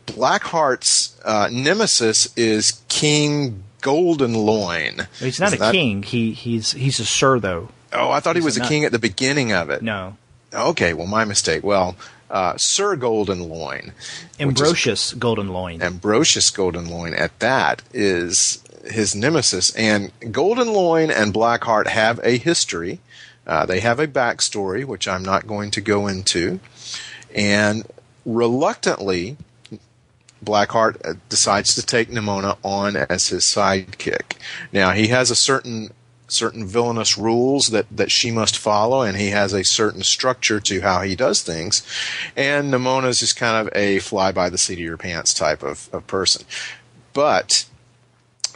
Blackheart's nemesis is King Goldenloin. He's not a king. He's a sir, though. Oh, I thought he was a king at the beginning of it. No. Okay, well, my mistake. Well, Sir Goldenloin. Ambrosius Goldenloin. Ambrosius Goldenloin, at that, is his nemesis. And Goldenloin and Blackheart have a history. They have a backstory, which I'm not going to go into. And reluctantly, Blackheart decides to take Nimona on as his sidekick. Now, he has a certain villainous rules that she must follow, and he has a certain structure to how he does things. And Nimona's just kind of a fly-by-the-seat-of-your-pants type of person. But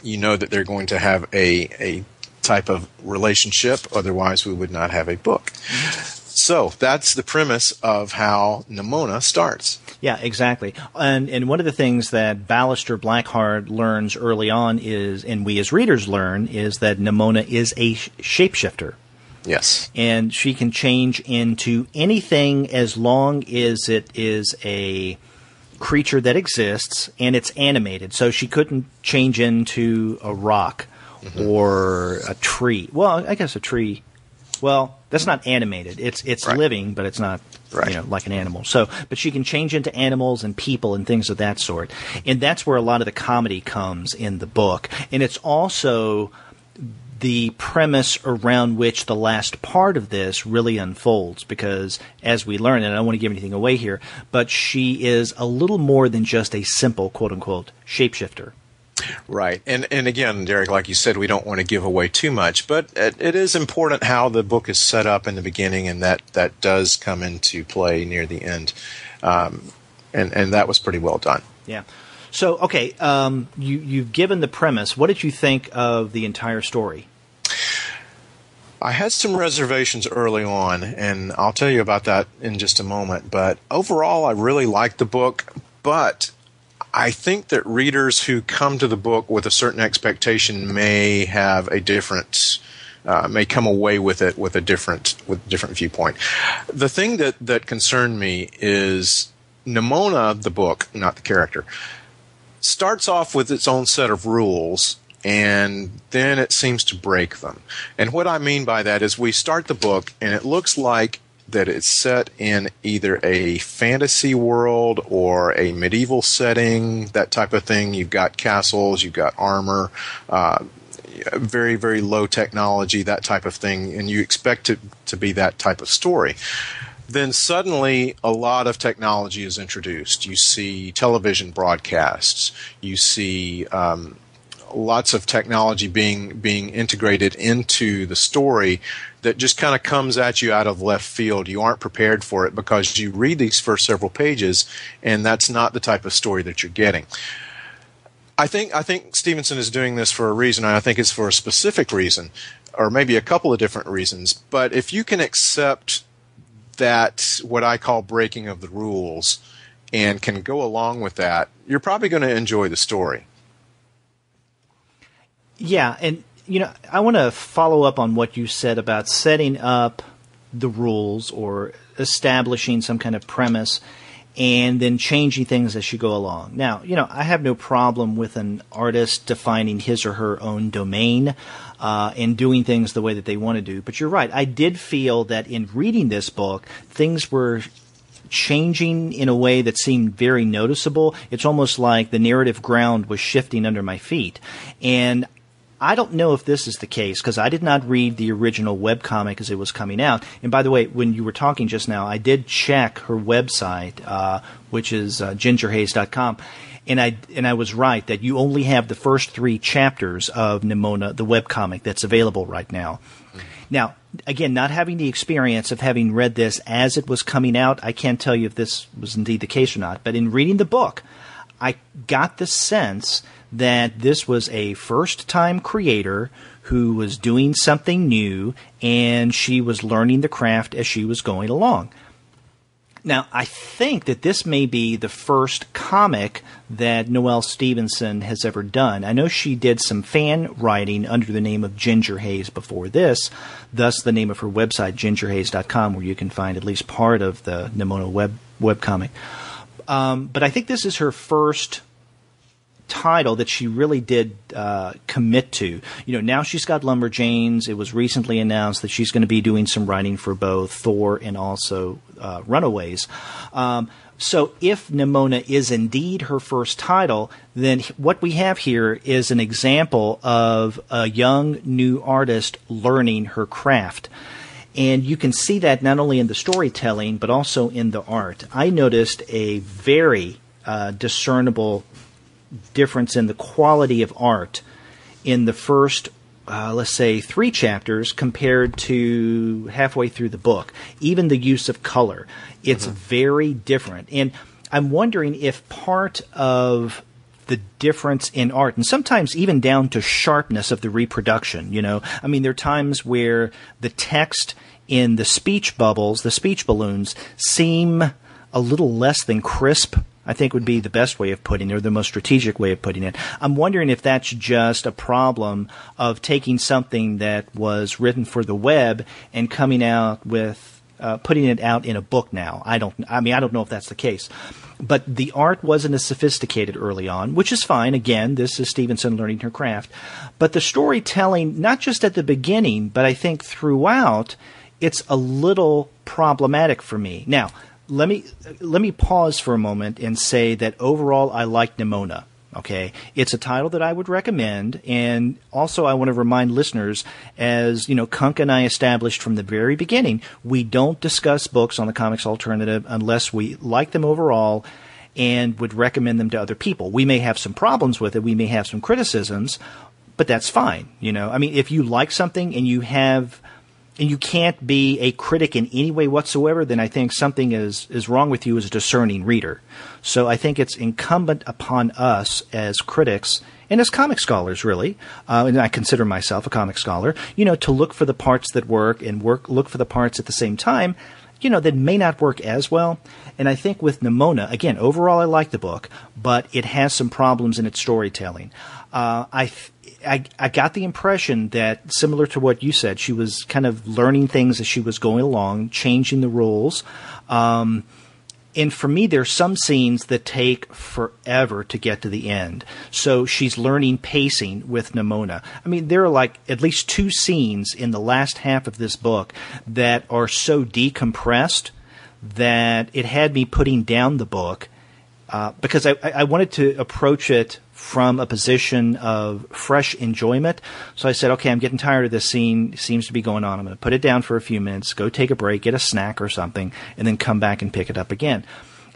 you know that they're going to have a type of relationship, otherwise we would not have a book. So that's the premise of how Nimona starts. Yeah, exactly. And one of the things that Ballister Blackheart learns early on is, and we as readers learn, is that Nimona is a shapeshifter. Yes. And she can change into anything as long as it is a creature that exists and it's animated. So she couldn't change into a rock or a tree. Well, I guess a tree. Well, that's not animated. It's right. living, but it's not right. Like an animal. So, but she can change into animals and people and things of that sort. And that's where a lot of the comedy comes in the book. And it's also the premise around which the last part of this really unfolds, because as we learn, and I don't want to give anything away here, but she is a little more than just a simple quote-unquote shapeshifter. Right. And again, Derek, like you said, we don't want to give away too much, but it is important how the book is set up in the beginning, and that does come into play near the end. And that was pretty well done. Yeah. So, okay, you've given the premise. What did you think of the entire story? I had some reservations early on, and I'll tell you about that in just a moment. But overall, I really liked the book, but I think that readers who come to the book with a certain expectation may have a different, may come away with it with a different viewpoint. The thing that concerned me is Nimona, the book, not the character, starts off with its own set of rules, and then it seems to break them. And what I mean by that is we start the book, and it looks like that it's set in either a fantasy world or a medieval setting, that type of thing. You've got castles, you've got armor, very, very low technology, that type of thing, and you expect it to be that type of story. Then suddenly a lot of technology is introduced. You see television broadcasts. You see lots of technology being integrated into the story that just kind of comes at you out of left field. You aren't prepared for it because you read these first several pages, and that's not the type of story that you're getting. I think Stevenson is doing this for a reason, and I think it's for a specific reason, or maybe a couple of different reasons. But if you can accept that, what I call breaking of the rules, and can go along with that, you're probably going to enjoy the story. Yeah, and I want to follow up on what you said about setting up the rules or establishing some kind of premise and then changing things as you go along. Now, I have no problem with an artist defining his or her own domain and doing things the way that they want to do. But you're right. I did feel that in reading this book, things were changing in a way that seemed very noticeable. It's almost like the narrative ground was shifting under my feet. And I don't know if this is the case because I did not read the original webcomic as it was coming out. And by the way, when you were talking just now, I did check her website, which is gingerhaze.com. And I was right that you only have the first 3 chapters of Nimona, the webcomic, that's available right now. Mm-hmm. Now, again, not having the experience of having read this as it was coming out, I can't tell you if this was indeed the case or not. But in reading the book, I got the sense that this was a first-time creator who was doing something new, and she was learning the craft as she was going along. Now, I think that this may be the first comic that Noelle Stevenson has ever done. I know she did some fan writing under the name of Ginger Haze before this, thus the name of her website, gingerhaze.com, where you can find at least part of the Nimona webcomic. But I think this is her first title that she really did commit to. Now she's got Lumberjanes. It was recently announced that she's going to be doing some writing for both Thor and also Runaways. So if Nimona is indeed her first title, then what we have here is an example of a young new artist learning her craft. And you can see that not only in the storytelling, but also in the art. I noticed a very discernible difference in the quality of art in the first, let's say, 3 chapters compared to halfway through the book. Even the use of color. It's very different. And I'm wondering if part of the difference in art, and sometimes even down to sharpness of the reproduction, I mean, there are times where the text in the speech bubbles, the speech balloons, seem a little less than crisp, I think would be the best way of putting it, or the most strategic way of putting it. I'm wondering if that's just a problem of taking something that was written for the web and coming out with putting it out in a book now. I don't know if that's the case. But the art wasn't as sophisticated early on, which is fine. Again, this is Stevenson learning her craft. But the storytelling, not just at the beginning, but I think throughout, it's a little problematic for me. Now, let me pause for a moment and say that overall I like Nimona. Okay, it's a title that I would recommend, and also I want to remind listeners, as you know, Kunk and I established from the very beginning, we don't discuss books on the Comics Alternative unless we like them overall and would recommend them to other people. We may have some problems with it, we may have some criticisms, but that's fine. You know, I mean, if you like something and you can't be a critic in any way whatsoever, then I think something is wrong with you as a discerning reader. So I think it's incumbent upon us as critics and as comic scholars, really, and I consider myself a comic scholar, you know, to look for the parts that work and look for the parts at the same time, you know, that may not work as well. And I think with Nimona, again, overall I like the book, but it has some problems in its storytelling. I got the impression that, similar to what you said, she was kind of learning things as she was going along, changing the rules. And for me, there's some scenes that take forever to get to the end. So she's learning pacing with Nimona. I mean, there are like at least 2 scenes in the last half of this book that are so decompressed that it had me putting down the book because I wanted to approach it from a position of fresh enjoyment. So I said, okay, I'm getting tired of this scene. It seems to be going on. I'm going to put it down for a few minutes, go take a break, get a snack or something, and then come back and pick it up again.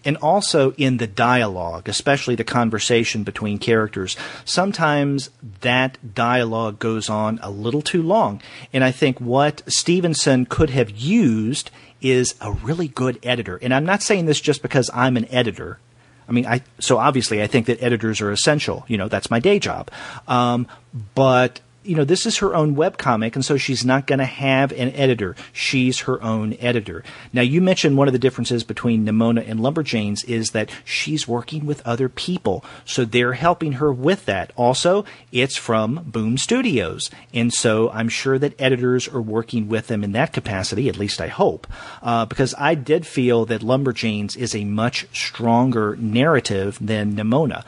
And also in the dialogue, especially the conversation between characters, sometimes that dialogue goes on a little too long. And I think what Stevenson could have used is a really good editor. And I'm not saying this just because I'm an editor. I mean, so obviously I think that editors are essential. You know, that's my day job. But, you know, this is her own webcomic, and so she's not going to have an editor. She's her own editor. Now, you mentioned one of the differences between Nimona and Lumberjanes is that she's working with other people, so they're helping her with that. Also, it's from Boom Studios, and so I'm sure that editors are working with them in that capacity, at least I hope, because I did feel that Lumberjanes is a much stronger narrative than Nimona.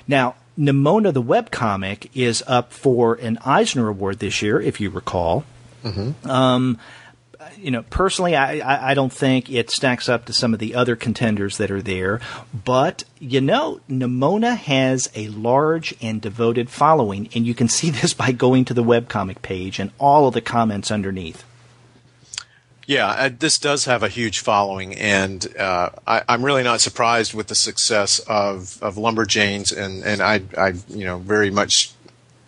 Now, Nimona, the webcomic, is up for an Eisner Award this year, if you recall. Mm-hmm. You know, personally, I don't think it stacks up to some of the other contenders that are there. But, you know, Nimona has a large and devoted following, and you can see this by going to the webcomic page and all of the comments underneath. Yeah, this does have a huge following, and I'm really not surprised with the success of Lumberjanes, and I you know, very much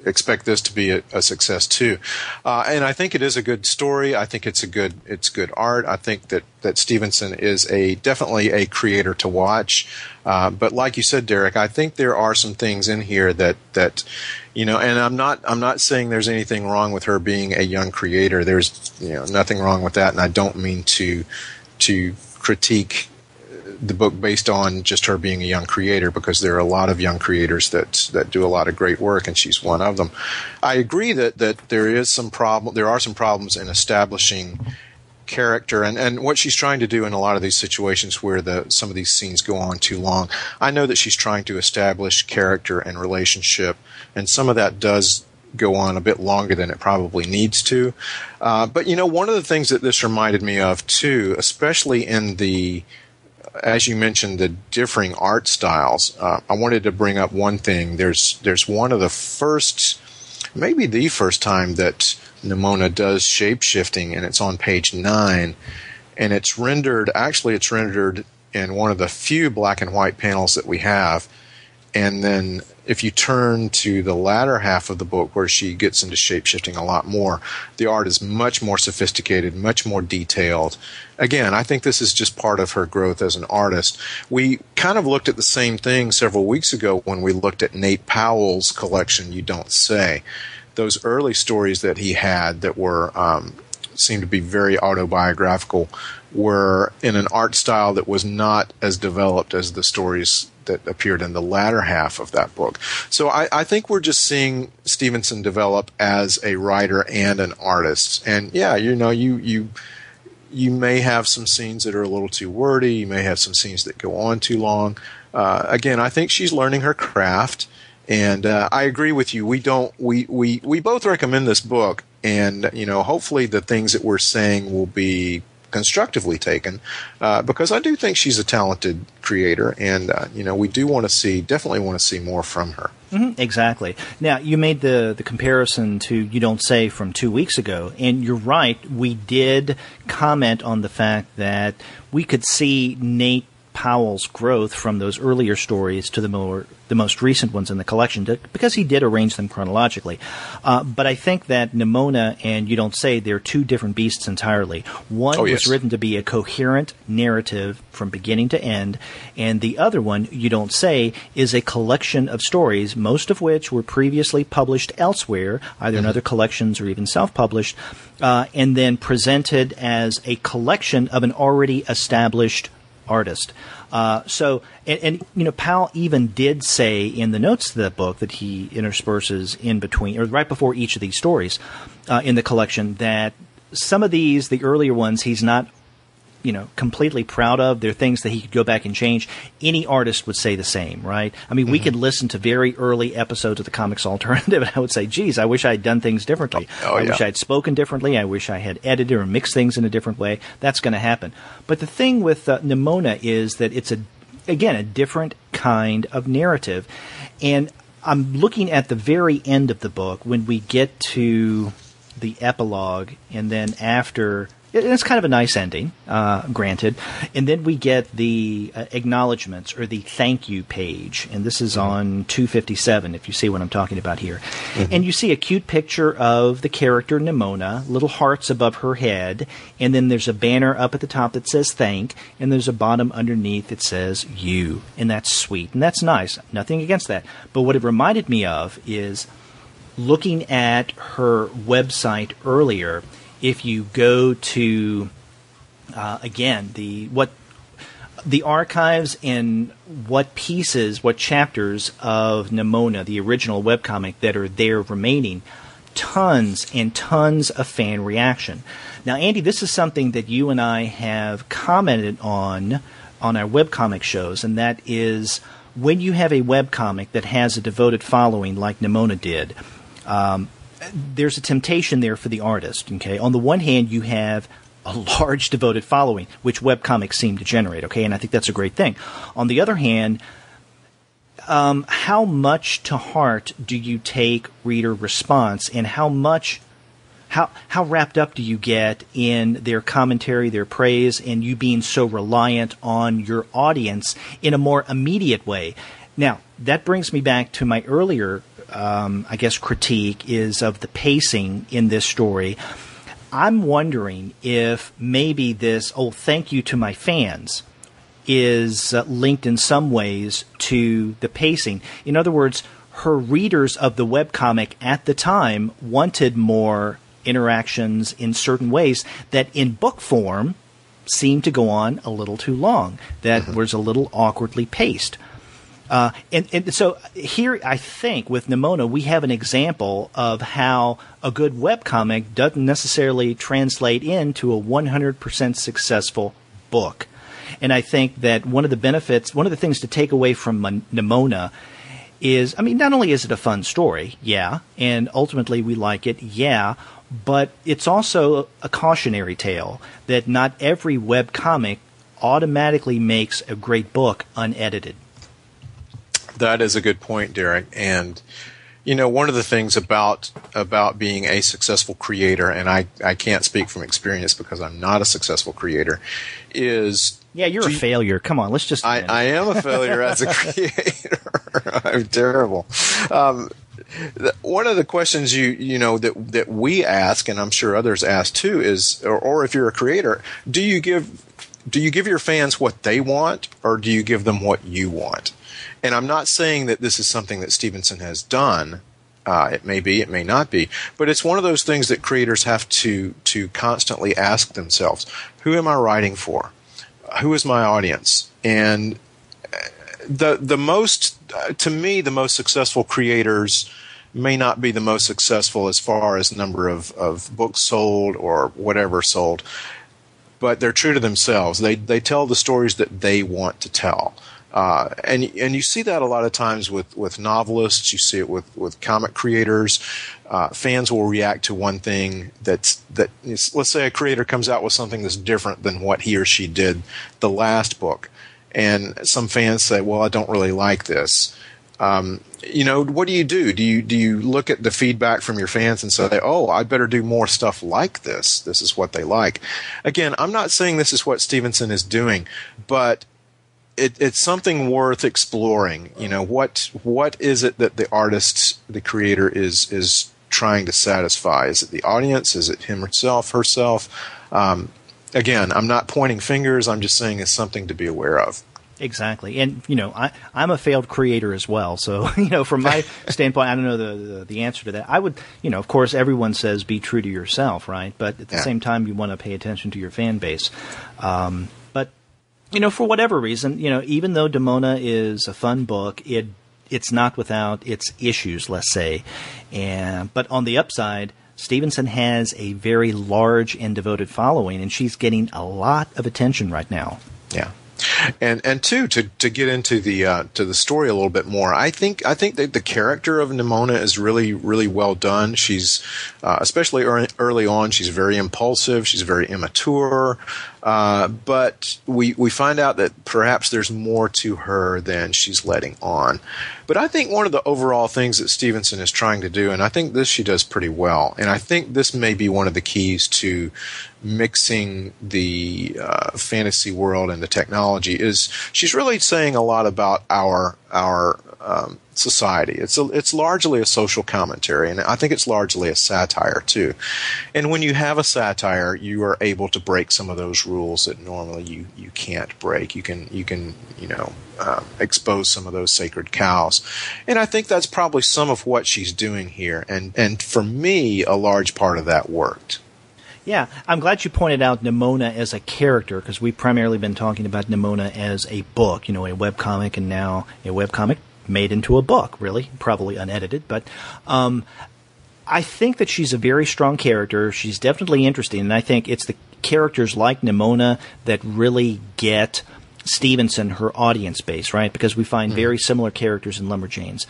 expect this to be a success too. And I think it is a good story. I think it's good art. I think that Stevenson is definitely a creator to watch. But like you said, Derek, I think there are some things in here that you know, and I'm not saying there's anything wrong with her being a young creator. There's, you know, nothing wrong with that, and I don't mean to critique the book based on just her being a young creator, because there are a lot of young creators that do a lot of great work, and she's one of them. I agree that there are some problems in establishing character and what she's trying to do in a lot of these situations where some of these scenes go on too long. I know that she's trying to establish character and relationship, and some of that does go on a bit longer than it probably needs to. But, you know, one of the things that this reminded me of too, especially in as you mentioned, the differing art styles, I wanted to bring up one thing. There's one of the first, maybe the first time that Nimona does shape-shifting, and it's on page 9, and it's rendered in one of the few black and white panels that we have. And then if you turn to the latter half of the book where she gets into shape-shifting a lot more, the art is much more sophisticated, much more detailed. Again, I think this is just part of her growth as an artist. We kind of looked at the same thing several weeks ago when we looked at Nate Powell's collection, You Don't Say. Those early stories that he had that were seemed to be very autobiographical, were in an art style that was not as developed as the stories that appeared in the latter half of that book. So I think we're just seeing Stevenson develop as a writer and an artist. And yeah, you may have some scenes that are a little too wordy. You may have some scenes that go on too long. Again, I think she's learning her craft. And I agree with you. We both recommend this book, and hopefully the things that we're saying will be constructively taken, because I do think she's a talented creator, and we definitely want to see more from her. Mm-hmm, exactly. Now, you made the comparison to You Don't Say from 2 weeks ago, and you're right. We did comment on the fact that we could see Nate Powell's growth from those earlier stories to the most recent ones in the collection, because he did arrange them chronologically. But I think that Nimona and You Don't Say, they're two different beasts entirely. One was written to be a coherent narrative from beginning to end, and the other one, You Don't Say, is a collection of stories, most of which were previously published elsewhere, either in other collections or even self-published, and then presented as a collection of an already established artist. Powell even did say in the notes to that book that he intersperses in between, or right before each of these stories in the collection, that some of these, the earlier ones, he's not completely proud of. They're things that he could go back and change. Any artist would say the same, right? I mean, we could listen to very early episodes of the Comics Alternative, and I would say, geez, I wish I had done things differently. I wish I had spoken differently. I wish I had edited or mixed things in a different way. That's going to happen. But the thing with Nimona is that it's, a different kind of narrative. And I'm looking at the very end of the book when we get to the epilogue, and then after... It's kind of a nice ending, granted. And then we get the acknowledgments, or the thank you page. And this is on 257, if you see what I'm talking about here. Mm-hmm. And you see a cute picture of the character Nimona, little hearts above her head. And then there's a banner up at the top that says thank. And there's a bottom underneath that says you. And that's sweet. And that's nice. Nothing against that. But what it reminded me of is looking at her website earlier. If you go to, the archives and what chapters of Nimona, the original webcomic, that are there remaining, tons and tons of fan reaction. Now, Andy, this is something that you and I have commented on our webcomic shows, and that is when you have a webcomic that has a devoted following like Nimona did, there's a temptation there for the artist, okay? On the one hand, you have a large devoted following, which webcomics seem to generate, okay? And I think that's a great thing. On the other hand, how much to heart do you take reader response, and how wrapped up do you get in their commentary, their praise, and you being so reliant on your audience in a more immediate way? Now, that brings me back to my earlier critique is of the pacing in this story. I'm wondering if maybe this, thank you to my fans, is linked in some ways to the pacing. In other words, her readers of the webcomic at the time wanted more interactions in certain ways that in book form seemed to go on a little too long, that was a little awkwardly paced. And so here, I think, with Nimona, we have an example of how a good webcomic doesn't necessarily translate into a 100% successful book. And I think that one of the things to take away from Nimona is, not only is it a fun story, and ultimately we like it, but it's also a cautionary tale that not every webcomic automatically makes a great book unedited. That is a good point, Derek. And, one of the things about being a successful creator, and I can't speak from experience because I'm not a successful creator, is... Yeah, you're a failure. Come on, let's just... I am a failure as a creator. I'm terrible. One of the questions that we ask, and I'm sure others ask too, is, or if you're a creator, do you give your fans what they want, or do you give them what you want? And I'm not saying that this is something that Stevenson has done, It may be, it may not be. But it's one of those things that creators have to constantly ask themselves, who am I writing for? Who is my audience? And the most, to me, the most successful creators may not be the most successful as far as number of books sold or whatever sold, but they're true to themselves. They tell the stories that they want to tell. And you see that a lot of times with novelists. You see it with comic creators. Fans will react to one thing let's say a creator comes out with something that's different than what he or she did the last book. And some fans say, well, I don't really like this. What do? Do you look at the feedback from your fans and say, oh, I better do more stuff like this? This is what they like. Again, I'm not saying this is what Stevenson is doing, but it's something worth exploring. What is it that the artist, the creator is trying to satisfy? Is it the audience? Is it him herself? Again, I'm not pointing fingers. I'm just saying it's something to be aware of. Exactly. And, I'm a failed creator as well. So, from my standpoint, I don't know the answer to that. I would, of course, everyone says be true to yourself, right? But at the same time, you want to pay attention to your fan base. But, for whatever reason, even though Nimona is a fun book, it's not without its issues, let's say. But on the upside, Stevenson has a very large and devoted following, and she's getting a lot of attention right now. Yeah. And two, to get into the story a little bit more, I think that the character of Nimona is really, really well done. She's especially early on, she's very impulsive, she's very immature, but we find out that perhaps there's more to her than she's letting on. But I think one of the overall things that Stevenson is trying to do, and I think this she does pretty well, and I think this may be one of the keys to mixing the fantasy world and the technology, is she's really saying a lot about our society. It's largely a social commentary, and I think it's largely a satire too. And when you have a satire, you are able to break some of those rules that normally you can't break. You can expose some of those sacred cows. And I think that's probably some of what she's doing here. And for me, a large part of that worked. Yeah, I'm glad you pointed out Nimona as a character, because we've primarily been talking about Nimona as a book, a webcomic, and now a webcomic made into a book, really, probably unedited. But I think that she's a very strong character. She's definitely interesting, and I think it's the characters like Nimona that really get Stevenson her audience base, right? Because we find very similar characters in Lumberjanes.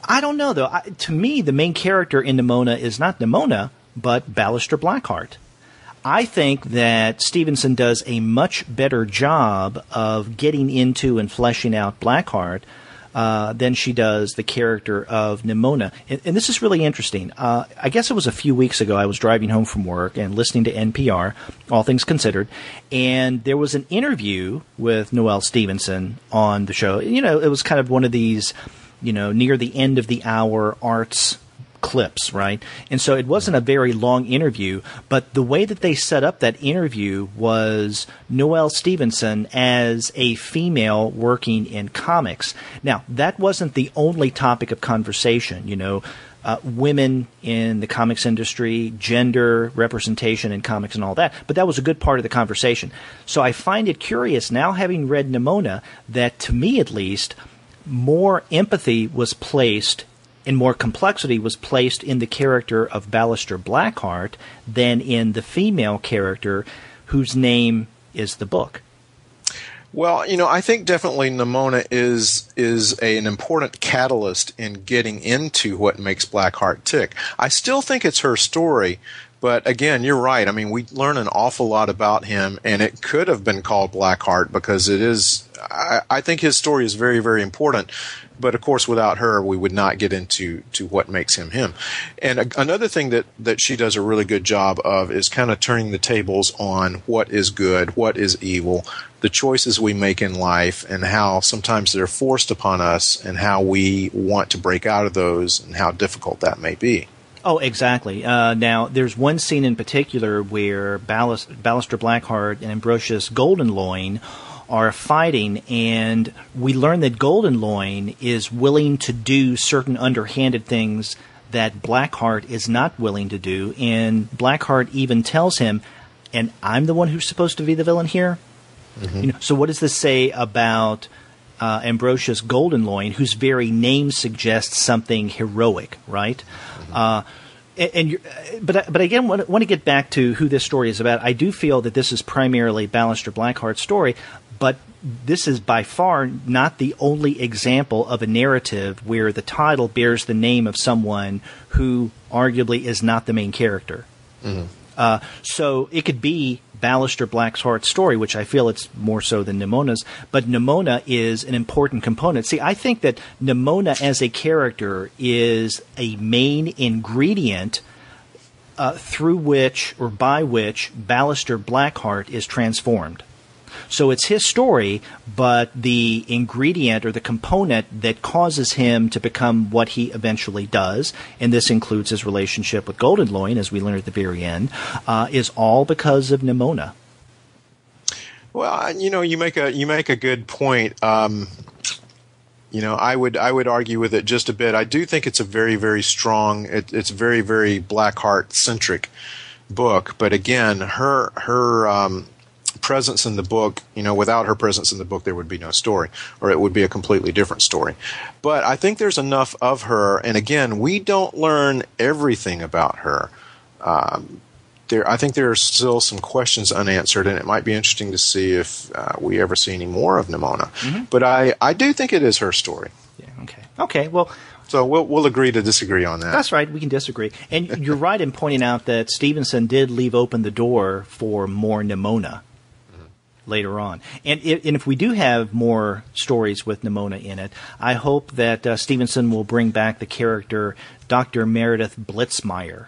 I don't know, though. To me, the main character in Nimona is not Nimona, but Baxter Blackheart. I think that Stevenson does a much better job of getting into and fleshing out Blackheart than she does the character of Nimona. And this is really interesting. I guess it was a few weeks ago I was driving home from work and listening to NPR, All Things Considered, and there was an interview with Noelle Stevenson on the show. It was kind of one of these, near the end of the hour arts clips, right? And so it wasn't a very long interview, but the way that they set up that interview was Noelle Stevenson as a female working in comics. Now, that wasn't the only topic of conversation, women in the comics industry, gender representation in comics and all that, but that was a good part of the conversation. So I find it curious now, having read Nimona, that to me at least, more empathy was placed and more complexity was placed in the character of Baxter Blackheart than in the female character whose name is the book. Well, I think definitely Nimona is an important catalyst in getting into what makes Blackheart tick. I still think it's her story, but again, you're right. I mean, we learn an awful lot about him, and it could have been called Blackheart because it is. I think his story is very, very important. But of course, without her, we would not get into what makes him him. And another thing that she does a really good job of is kind of turning the tables on what is good, what is evil, the choices we make in life, and how sometimes they're forced upon us, and how we want to break out of those, and how difficult that may be. Oh, exactly. Now, there's one scene in particular where Baxter Blackheart and Ambrosius Goldenloin are fighting, and we learn that Goldenloin is willing to do certain underhanded things that Blackheart is not willing to do, and Blackheart even tells him, and I'm the one who's supposed to be the villain here? Mm-hmm. So what does this say about Ambrosius Goldenloin, whose very name suggests something heroic, right? Mm-hmm. But again, want to get back to who this story is about. I do feel that this is primarily Ballister Blackheart's story, but this is by far not the only example of a narrative where the title bears the name of someone who arguably is not the main character. Mm-hmm. So it could be Ballister Blackheart's story, which I feel it's more so than Nimona's, but Nimona is an important component. See, I think that Nimona as a character is a main ingredient through which or by which Ballister Blackheart is transformed. So it's his story, but the ingredient or the component that causes him to become what he eventually does, and this includes his relationship with Goldenloin, as we learn at the very end, is all because of Nimona. Well, you make a good point. I would argue with it just a bit. I do think it's a very, very strong. It's very, very Blackheart centric book. But again, her presence in the book, without her presence in the book, there would be no story, or it would be a completely different story. But I think there's enough of her, and again, we don't learn everything about her. I think there are still some questions unanswered, and it might be interesting to see if we ever see any more of Nimona. Mm-hmm. But I do think it is her story. Yeah. Okay. Well. So we'll agree to disagree on that. That's right. We can disagree. And you're right in pointing out that Stevenson did leave open the door for more Nimona later on. And if we do have more stories with Nimona in it, I hope that Stevenson will bring back the character Dr. Meredith Blitzmeyer.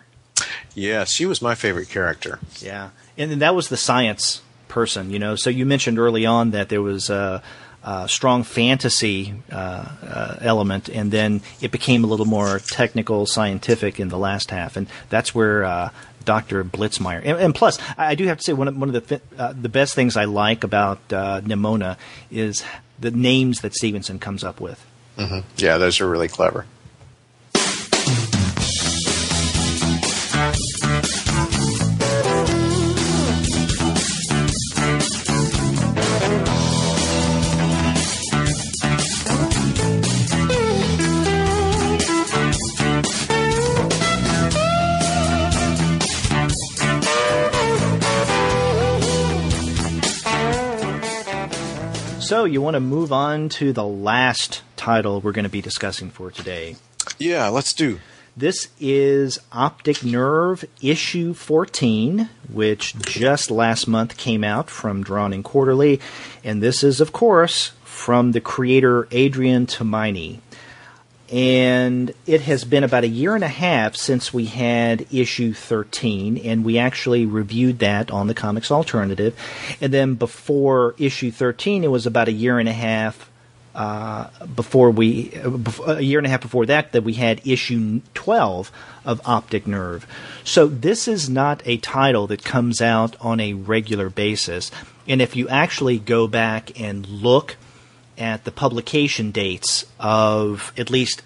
Yes, she was my favorite character. Yeah. And that was the science person, So you mentioned early on that there was a strong fantasy element, and then it became a little more technical, scientific in the last half. And that's where Dr. Blitzmeyer. And plus, I do have to say one of the best things I like about Nimona is the names that Stevenson comes up with. Mm-hmm. Yeah, those are really clever. So you want to move on to the last title we're going to be discussing for today. Yeah, let's do. This is Optic Nerve issue 14, which just last month came out from Drawn and Quarterly. And this is, of course, from the creator Adrian Tomine. And it has been about a year and a half since we had issue 13, and we actually reviewed that on the Comics Alternative. And then before issue 13, it was about a year and a half before that we had issue 12 of Optic Nerve. So this is not a title that comes out on a regular basis. And if you actually go back and look at the publication dates of at least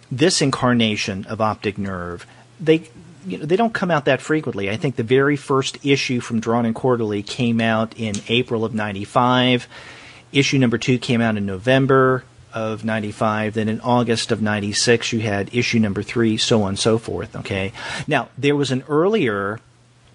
this incarnation of Optic Nerve, they don't come out that frequently. I think the very first issue from Drawn and Quarterly came out in April of 95. Issue number 2 came out in November of 95. Then in August of 96, you had issue number 3, so on and so forth. Okay. Now, there was an earlier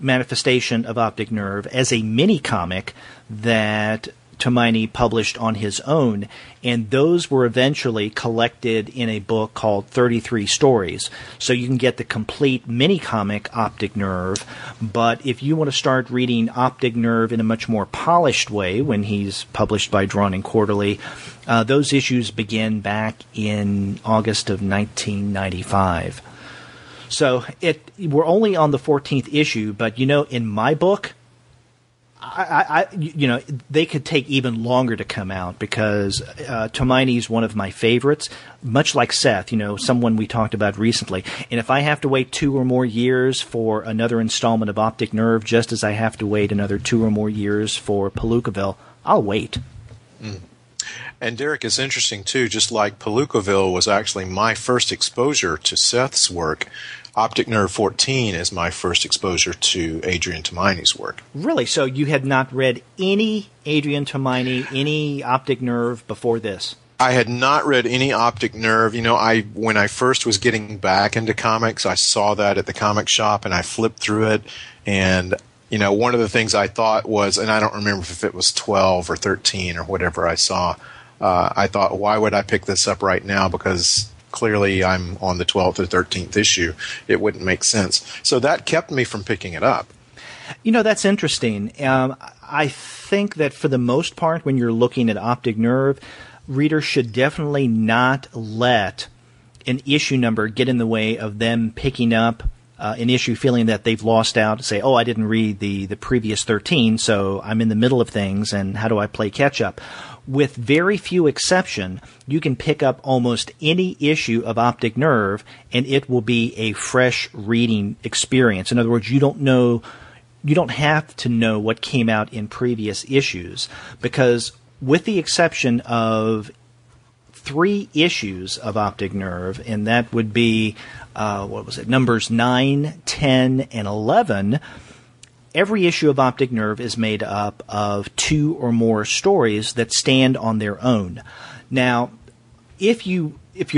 manifestation of Optic Nerve as a mini-comic that Tomine published on his own, and those were eventually collected in a book called 33 Stories. So you can get the complete mini-comic Optic Nerve, but if you want to start reading Optic Nerve in a much more polished way when he's published by Drawn and Quarterly, those issues begin back in August of 1995. So we're only on the 14th issue, but in my book, they could take even longer to come out because Tomine's one of my favorites, much like Seth, someone we talked about recently. And if I have to wait 2 or more years for another installment of Optic Nerve, just as I have to wait another 2 or more years for Palookaville, I'll wait. And Derek, it's interesting too, just like Palookaville was actually my first exposure to Seth's work, Optic Nerve 14 is my first exposure to Adrian Tomine's work. Really? So you had not read any Adrian Tomine, any Optic Nerve before this? I had not read any Optic Nerve. You know, when I first was getting back into comics, I saw that at the comic shop and I flipped through it. And, you know, one of the things I thought was, and I don't remember if it was 12 or 13 or whatever I saw, I thought, why would I pick this up right now? Because clearly I'm on the 12th or 13th issue. It wouldn't make sense. So that kept me from picking it up. You know, that's interesting. I think that for the most part, when you're looking at Optic Nerve, readers should definitely not let an issue number get in the way of them picking up an issue, feeling that they've lost out, say, oh, I didn't read the previous 13, so I'm in the middle of things, and how do I play catch-up? With very few exception, you can pick up almost any issue of Optic Nerve, and it will be a fresh reading experience. In other words, you don't have to know what came out in previous issues, because with the exception of 3 issues of Optic Nerve, and that would be, numbers 9, 10, and 11, every issue of Optic Nerve is made up of 2 or more stories that stand on their own. Now, if you're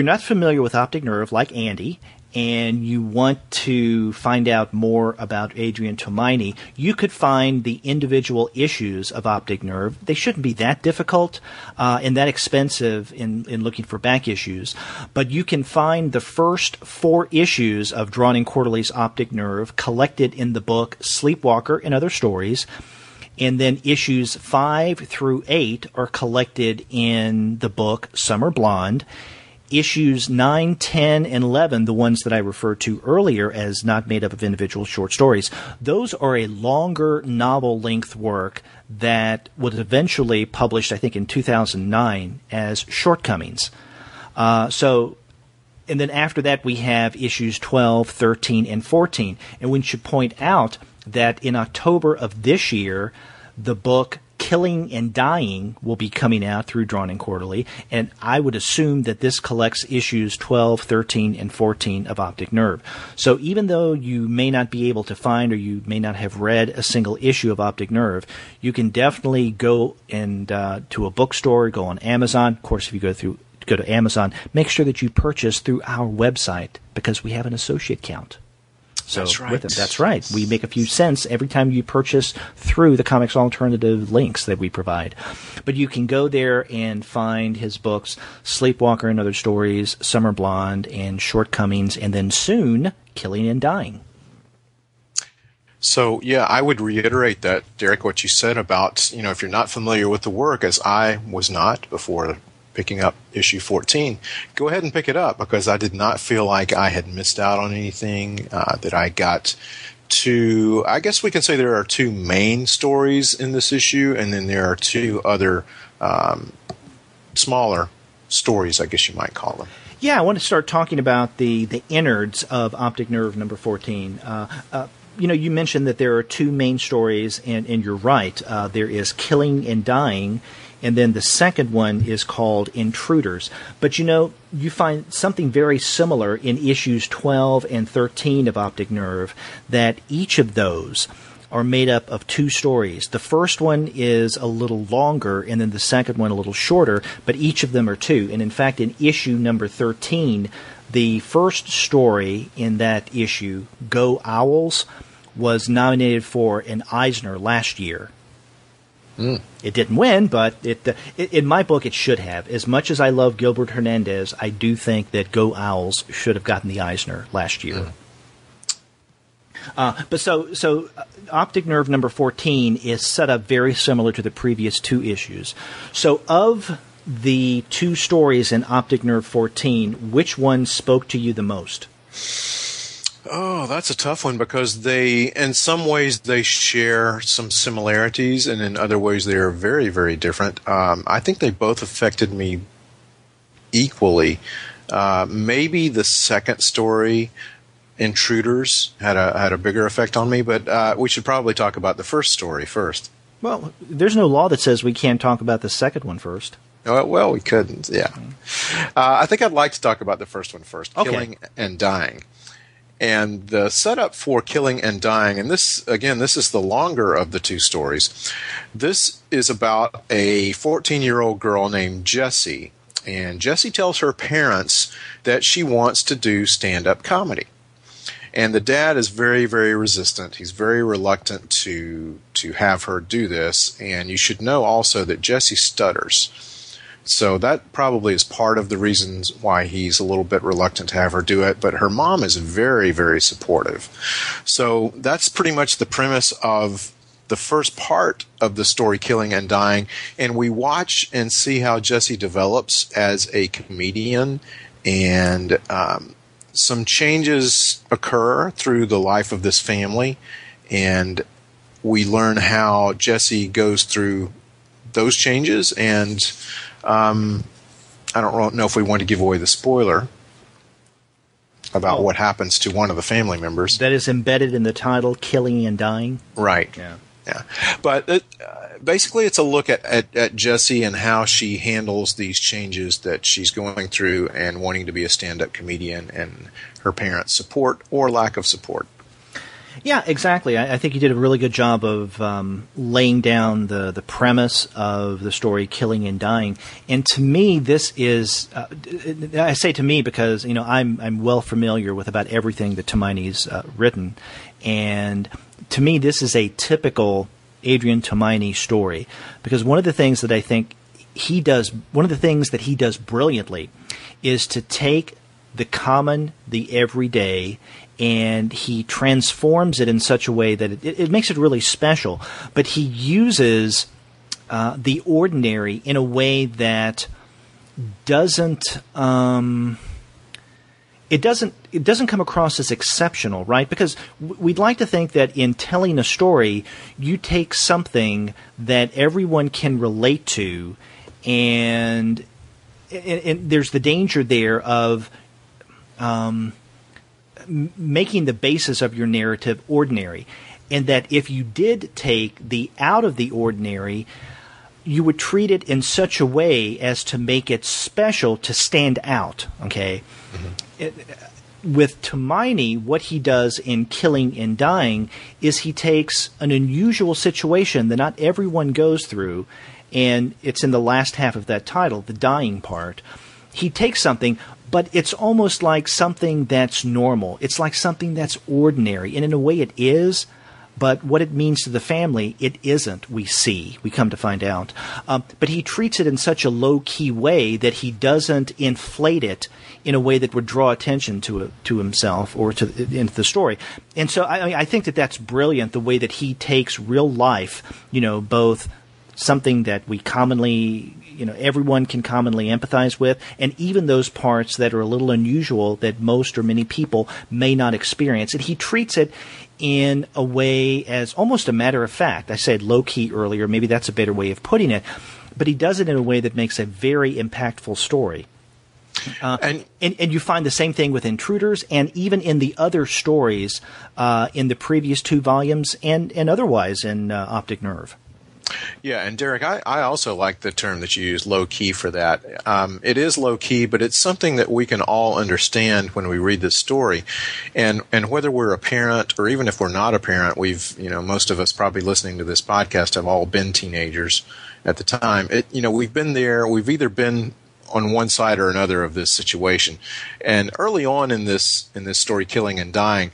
not familiar with Optic Nerve, like Andy, and you want to find out more about Adrian Tomine, you could find the individual issues of Optic Nerve. They shouldn't be that difficult and that expensive in looking for back issues. But you can find the first 4 issues of Drawn and Quarterly's Optic Nerve collected in the book Sleepwalker and Other Stories. And then issues 5 through 8 are collected in the book Summer Blonde. Issues 9, 10, and 11, the ones that I referred to earlier as not made up of individual short stories, those are a longer novel-length work that was eventually published, I think, in 2009 as Shortcomings. And then after that, we have issues 12, 13, and 14. And we should point out that in October of this year, the book Killing and Dying will be coming out through Drawn and Quarterly, and I would assume that this collects issues 12, 13, and 14 of Optic Nerve. So even though you may not be able to find or you may not have read a single issue of Optic Nerve, you can definitely go and to a bookstore, go on Amazon. Of course, if you go to Amazon, make sure that you purchase through our website because we have an associate count. So that's right. With them. That's right. We make a few cents every time you purchase through the Comics Alternative links that we provide. But you can go there and find his books, Sleepwalker and Other Stories, Summer Blonde, and Shortcomings, and then soon, Killing and Dying. So, yeah, I would reiterate that, Derek, what you said about, if you're not familiar with the work, as I was not before picking up issue 14, go ahead and pick it up because I did not feel like I had missed out on anything, that I got to, I guess we can say there are 2 main stories in this issue, and then there are 2 other smaller stories, I guess you might call them. Yeah, I want to start talking about the innards of Optic Nerve number 14. You mentioned that there are 2 main stories, and you're right. There is Killing and Dying, and then the second one is called Intruders. But you find something very similar in issues 12 and 13 of Optic Nerve, that each of those are made up of 2 stories. The first one is a little longer, and then the second one a little shorter, but each of them are 2. And in fact, in issue number 13, the first story in that issue, Go Owls, was nominated for an Eisner last year. It didn't win, but in my book it should have. As much as I love Gilbert Hernandez, I do think that Go Owls should have gotten the Eisner last year. But so Optic Nerve number 14 is set up very similar to the previous 2 issues. So of the 2 stories in Optic Nerve 14, which one spoke to you the most? Oh, that's a tough one because in some ways they share some similarities, and in other ways they are very, very different. I think they both affected me equally. Maybe the second story, Intruders, had a bigger effect on me, but we should probably talk about the first story first. Well, there's no law that says we can't talk about the second one first. Well, we couldn't, yeah. I think I'd like to talk about the first one first, Okay. Killing and Dying. And the setup for Killing and Dying, and this is the longer of the two stories. This is about a 14-year-old girl named Jessie. And Jessie tells her parents that she wants to do stand-up comedy. And the dad is very, very resistant. He's very reluctant to have her do this. And you should know also that Jessie stutters. So that probably is part of the reasons why he's a little bit reluctant to have her do it. But her mom is very, very supportive. So that's pretty much the premise of the first part of the story, Killing and Dying. And we watch and see how Jessie develops as a comedian. And some changes occur through the life of this family. And we learn how Jessie goes through those changes. And I don't know if we want to give away the spoiler about what happens to one of the family members. That is embedded in the title, Killing and Dying. Right. Yeah. But basically it's a look at Jessie and how she handles these changes that she's going through and wanting to be a stand-up comedian and her parents' support or lack of support. Yeah, exactly. I think you did a really good job of laying down the premise of the story, Killing and Dying. And to me, this is I say to me because I'm well familiar with about everything that Tomine's written, and to me, this is a typical Adrian Tomine story because one of the things that I think he does brilliantly, is to take the common, the everyday, and he transforms it in such a way that it makes it really special. But he uses the ordinary in a way that doesn't it doesn't come across as exceptional, right? Because we'd like to think that in telling a story, you take something that everyone can relate to, and there's the danger there of making the basis of your narrative ordinary, and that if you did take the out of the ordinary, you would treat it in such a way as to make it special, to stand out, okay? With Tomine, what he does in Killing and Dying is he takes an unusual situation that not everyone goes through, and it's in the last half of that title, the dying part. He takes something, but it's almost like something that's normal. It's like something that's ordinary, and in a way it is, but what it means to the family, it isn't, we come to find out. But he treats it in such a low-key way that he doesn't inflate it in a way that would draw attention to himself or into the story. And so I think that that's brilliant, the way that he takes real life, both something that we commonly, everyone can commonly empathize with, and even those parts that are a little unusual that most or many people may not experience. And he treats it in a way as almost a matter of fact. I said low-key earlier, maybe that's a better way of putting it, but he does it in a way that makes a very impactful story. And you find the same thing with Intruders, and even in the other stories in the previous 2 volumes and otherwise in Optic Nerve. Yeah, and Derek, I also like the term that you use, low-key, for that. It is low-key, but it's something that we can all understand when we read this story. And whether we're a parent or even if we're not a parent, most of us probably listening to this podcast have all been teenagers at the time. We've been there. We've either been on one side or another of this situation. And early on in this story, Killing and Dying,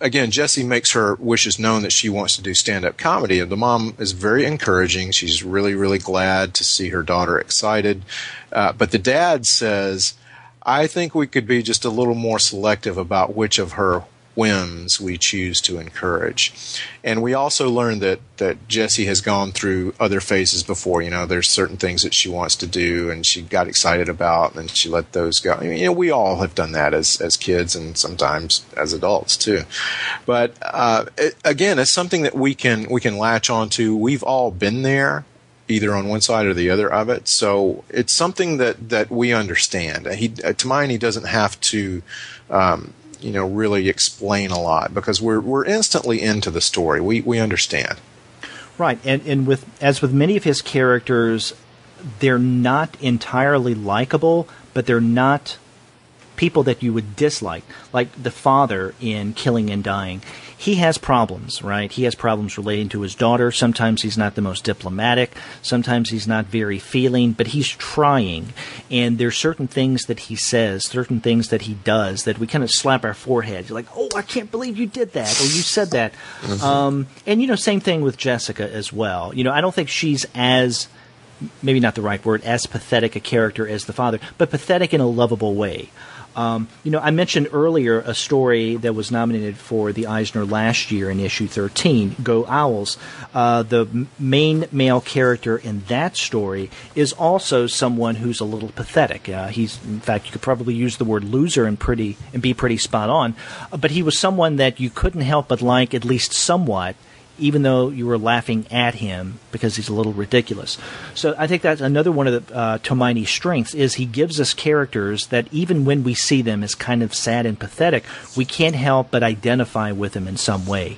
again, Jessie makes her wishes known that she wants to do stand-up comedy. And the mom is very encouraging. She's really, really glad to see her daughter excited. But the dad says, I think we could be just a little more selective about which of her whims we choose to encourage. And we also learned that Jessie has gone through other phases before. There's certain things that she wants to do and she got excited about and she let those go. We all have done that as kids and sometimes as adults too. But again, it's something that we can latch onto. We've all been there, either on one side or the other of it. So it's something that we understand. Tomine doesn't have to really explain a lot because we're instantly into the story. We understand. Right, and with many of his characters, they're not entirely likable, but they're not people that you would dislike. Like the father in Killing and Dying. He has problems, right? He has problems relating to his daughter. Sometimes he's not the most diplomatic. Sometimes he's not very feeling, but he's trying. And there's certain things that he says, certain things that he does that we kind of slap our forehead. You're like, oh, I can't believe you did that, or you said that. And, same thing with Jessica as well. I don't think she's as, maybe not the right word, as pathetic a character as the father, but pathetic in a lovable way. I mentioned earlier a story that was nominated for the Eisner last year in issue 13, Go Owls. The main male character in that story is also someone who's a little pathetic. In fact, you could probably use the word loser and be pretty spot on. But he was someone that you couldn't help but like at least somewhat, even though you were laughing at him because he's a little ridiculous. So I think that's another one of the Tomine's strengths, is he gives us characters that even when we see them as kind of sad and pathetic, we can't help but identify with them in some way.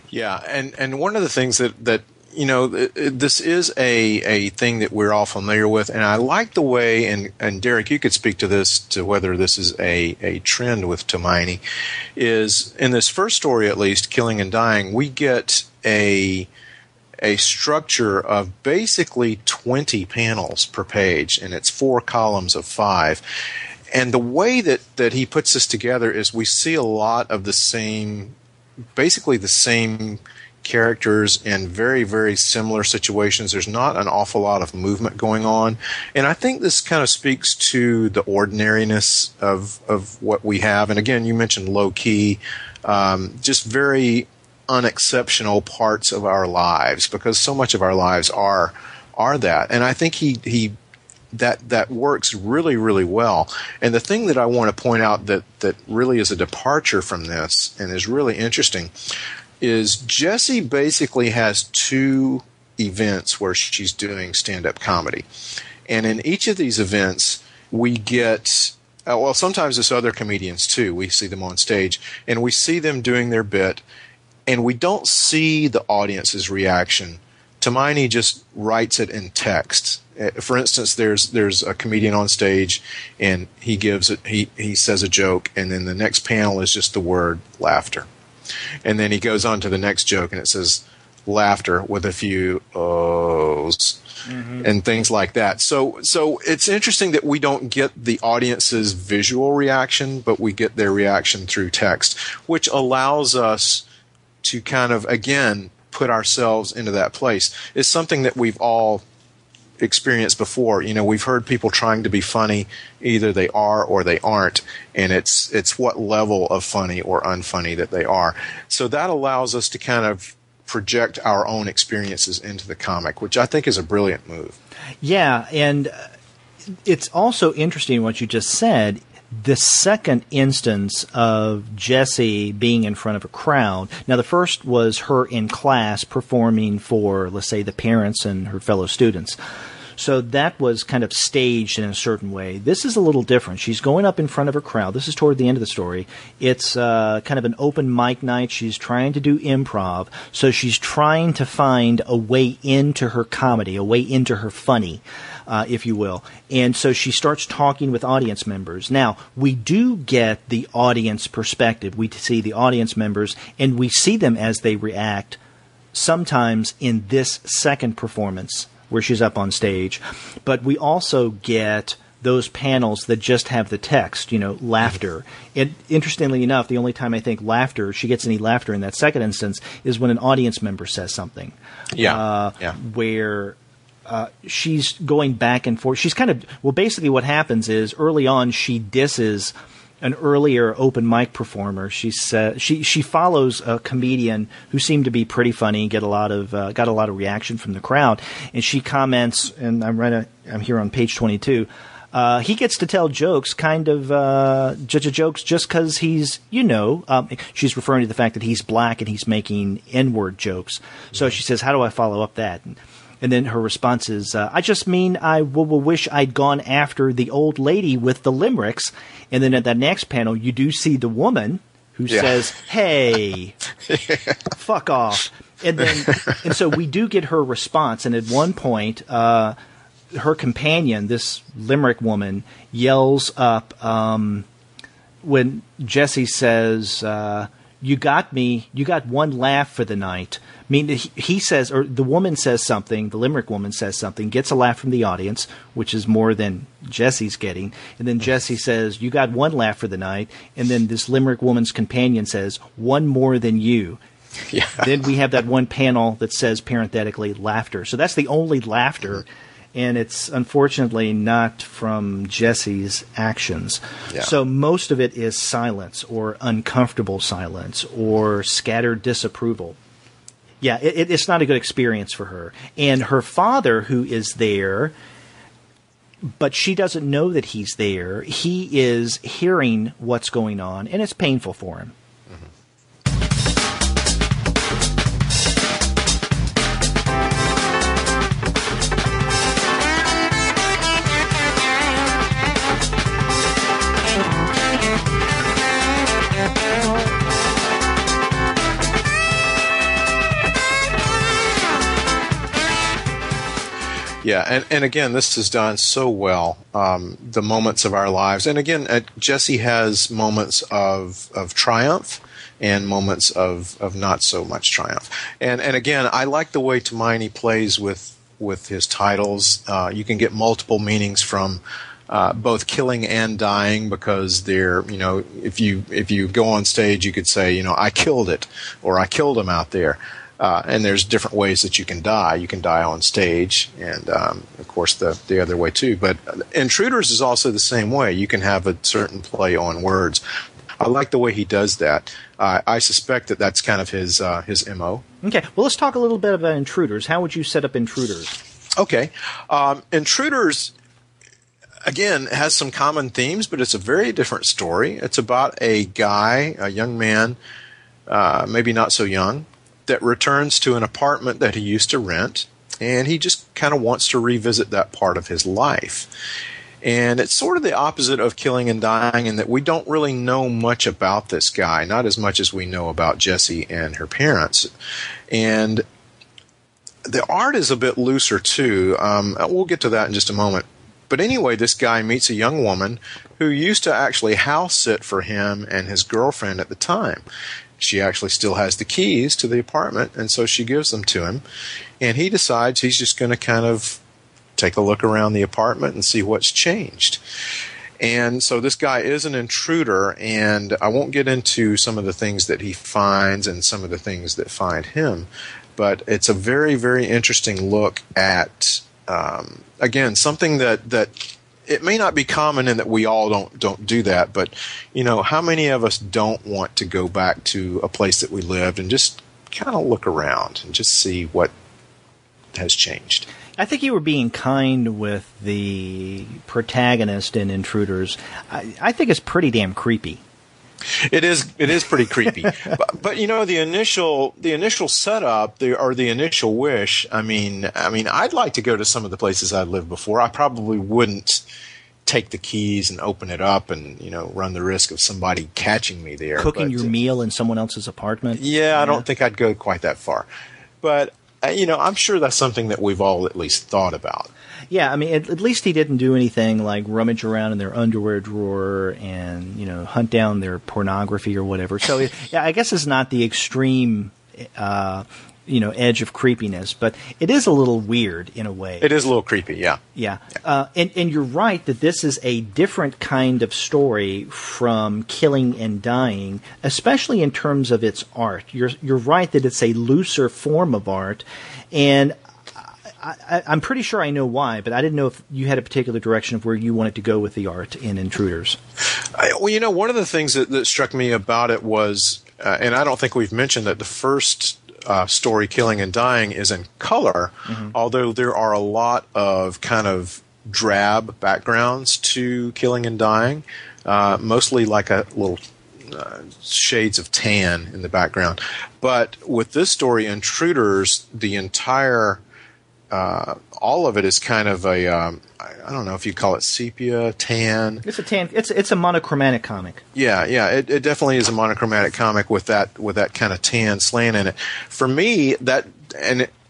Yeah, and one of the things that this is a thing that we're all familiar with, and I like the way, and Derek, you could speak to this, to whether this is a trend with Tomine, is in this first story at least, Killing and Dying, we get a structure of basically 20 panels per page, and it's 4 columns of 5. And the way that he puts this together is we see a lot of the same characters in very, very similar situations. There's not an awful lot of movement going on. And I think this kind of speaks to the ordinariness of what we have. And again, you mentioned low-key, just very unexceptional parts of our lives, because so much of our lives are that. And I think that works really, really well. And the thing that I want to point out that really is a departure from this and is really interesting is Jessie basically has 2 events where she's doing stand-up comedy. And in each of these events, we get, sometimes it's other comedians too. We see them on stage, and we see them doing their bit, and we don't see the audience's reaction. Tomine just writes it in text. For instance, there's a comedian on stage, and he says a joke, and then the next panel is just the word laughter. And then he goes on to the next joke, and it says laughter with a few ohs and things like that. So it's interesting that we don't get the audience's visual reaction, but we get their reaction through text, which allows us to kind of, again, put ourselves into that place. It's something that we've all experienced before. We've heard people trying to be funny. Either they are or they aren't, and it's what level of funny or unfunny that they are. So that allows us to kind of project our own experiences into the comic, which I think is a brilliant move. Yeah, and it's also interesting what you just said. The second instance of Jessie being in front of a crowd. Now, the first was her in class performing for, let's say, the parents and her fellow students. So that was kind of staged in a certain way. This is a little different. She's going up in front of a crowd. This is toward the end of the story. It's kind of an open mic night. She's trying to do improv. So she's trying to find a way into her comedy, a way into her funny, if you will. And so she starts talking with audience members. Now, we do get the audience perspective. We see the audience members, and we see them as they react sometimes in this second performance where she's up on stage. But we also get those panels that just have the text, laughter. And interestingly enough, the only time I think she gets any laughter in that second instance is when an audience member says something. Where she's going back and forth. She's basically what happens is early on she disses an earlier open mic performer. She follows a comedian who seemed to be pretty funny, got a lot of reaction from the crowd, and she comments. And I'm here on page 22. He gets to tell jokes, jokes just because he's, she's referring to the fact that he's black and he's making N-word jokes. So she says, "How do I follow up that?" And then her response is, "I just mean I will wish I'd gone after the old lady with the limericks." And then at that next panel, you do see the woman who says, "Hey, fuck off." And so we do get her response. And at one point, her companion, this Limerick woman, yells up when Jesse says, "You got me. You got one laugh for the night." I mean, he says, or the woman says something, the Limerick woman says something, gets a laugh from the audience, which is more than Jesse's getting. And then Jesse says, "You got one laugh for the night." And then this Limerick woman's companion says, "One more than you." Yeah. Then we have that one panel that says parenthetically laughter. So that's the only laughter. And it's unfortunately not from Jesse's actions. Yeah. So most of it is silence or uncomfortable silence or scattered disapproval. Yeah, it's not a good experience for her. And her father, who is there, but she doesn't know that he's there, he is hearing what's going on, and it's painful for him. Yeah, and again, this is done so well, the moments of our lives. And again, Jesse has moments of triumph and moments of not so much triumph. And again, I like the way Tomine plays with his titles. You can get multiple meanings from both killing and dying, because they're, if you go on stage, you could say, I killed it, or I killed him out there. And there's different ways that you can die. You can die on stage, and of course the other way too. But Intruders is also the same way. You can have a certain play on words. I like the way he does that. I suspect that that's kind of his MO. Okay, well, let's talk a little bit about Intruders. How would you set up Intruders? Okay, Intruders, again, has some common themes, but it's a very different story. It's about a guy, a young man, maybe not so young, that returns to an apartment that he used to rent, and he just kind of wants to revisit that part of his life. And it's sort of the opposite of Killing and Dying in that we don't really know much about this guy, not as much as we know about Jessie and her parents. And the art is a bit looser too. We'll get to that in just a moment. But anyway, this guy meets a young woman who used to actually house sit for him and his girlfriend at the time. She actually still has the keys to the apartment, and so she gives them to him. And he decides he's just going to kind of take a look around the apartment and see what's changed. And so this guy is an intruder, and I won't get into some of the things that he finds and some of the things that find him. But it's a very, very interesting look at, again, something that it may not be common in that we all don't do that, but how many of us don't want to go back to a place that we lived and just kind of look around and just see what has changed? I think you were being kind with the protagonist in Intruders. I think it's pretty damn creepy. It is pretty creepy. but the initial setup, or the initial wish, I mean I'd like to go to some of the places I'd lived before. I probably wouldn't take the keys and open it up and run the risk of somebody catching me there, cooking your meal in someone else's apartment. Yeah, I don't think I'd go quite that far, but I'm sure that's something that we've all at least thought about. Yeah, I mean, at least he didn't do anything like rummage around in their underwear drawer and, hunt down their pornography or whatever. So, I guess it's not the extreme, edge of creepiness, but it is a little weird in a way. It is a little creepy, yeah. Yeah. And you're right that this is a different kind of story from Killing and Dying, especially in terms of its art. You're right that it's a looser form of art, and I'm pretty sure I know why, but I didn't know if you had a particular direction of where you wanted to go with the art in Intruders. One of the things that struck me about it was, and I don't think we've mentioned that the first story, Killing and Dying, is in color, although there are a lot of kind of drab backgrounds to Killing and Dying, mostly like a little shades of tan in the background. But with this story, Intruders, the entire all of it is kind of a I don't know if you call it sepia, tan. It's a tan. It's a monochromatic comic. Yeah. It definitely is a monochromatic comic with that kind of tan slant in it. For me,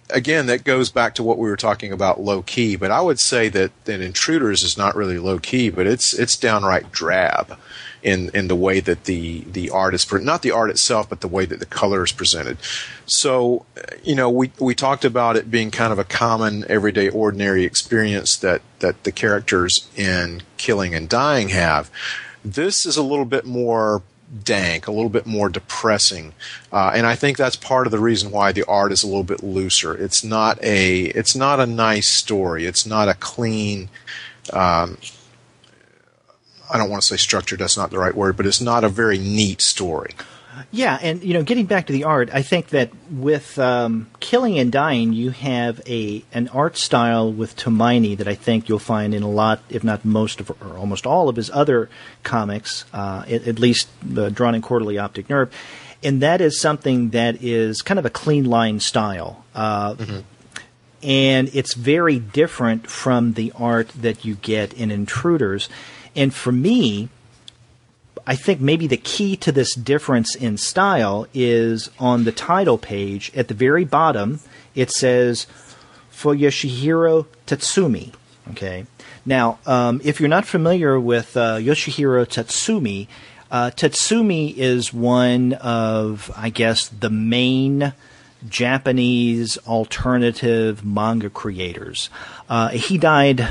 again, that goes back to what we were talking about, low key. But I would say that Intruders is not really low key, but it's downright drab in the way that the art is not the art itself, but the way that the color is presented. So, we talked about it being kind of a common, everyday, ordinary experience that the characters in Killing and Dying have. This is a little bit more dank, a little bit more depressing, and I think that's part of the reason why the art is a little bit looser. It's not a nice story. It's not a clean. I don't want to say structured. That's not the right word, but it's not a very neat story. Yeah, and getting back to the art, I think that with Killing and Dying, you have an art style with Tomine that I think you'll find in a lot, if not most of, or almost all of his other comics, at least drawn in Quarterly Optic Nerve, and that is something that is kind of a clean line style. And it's very different from the art that you get in Intruders. And for me, I think maybe the key to this difference in style is on the title page. At the very bottom, it says, for Yoshihiro Tatsumi. Okay. Now, if you're not familiar with Yoshihiro Tatsumi, Tatsumi is one of, I guess, the main Japanese alternative manga creators. He died...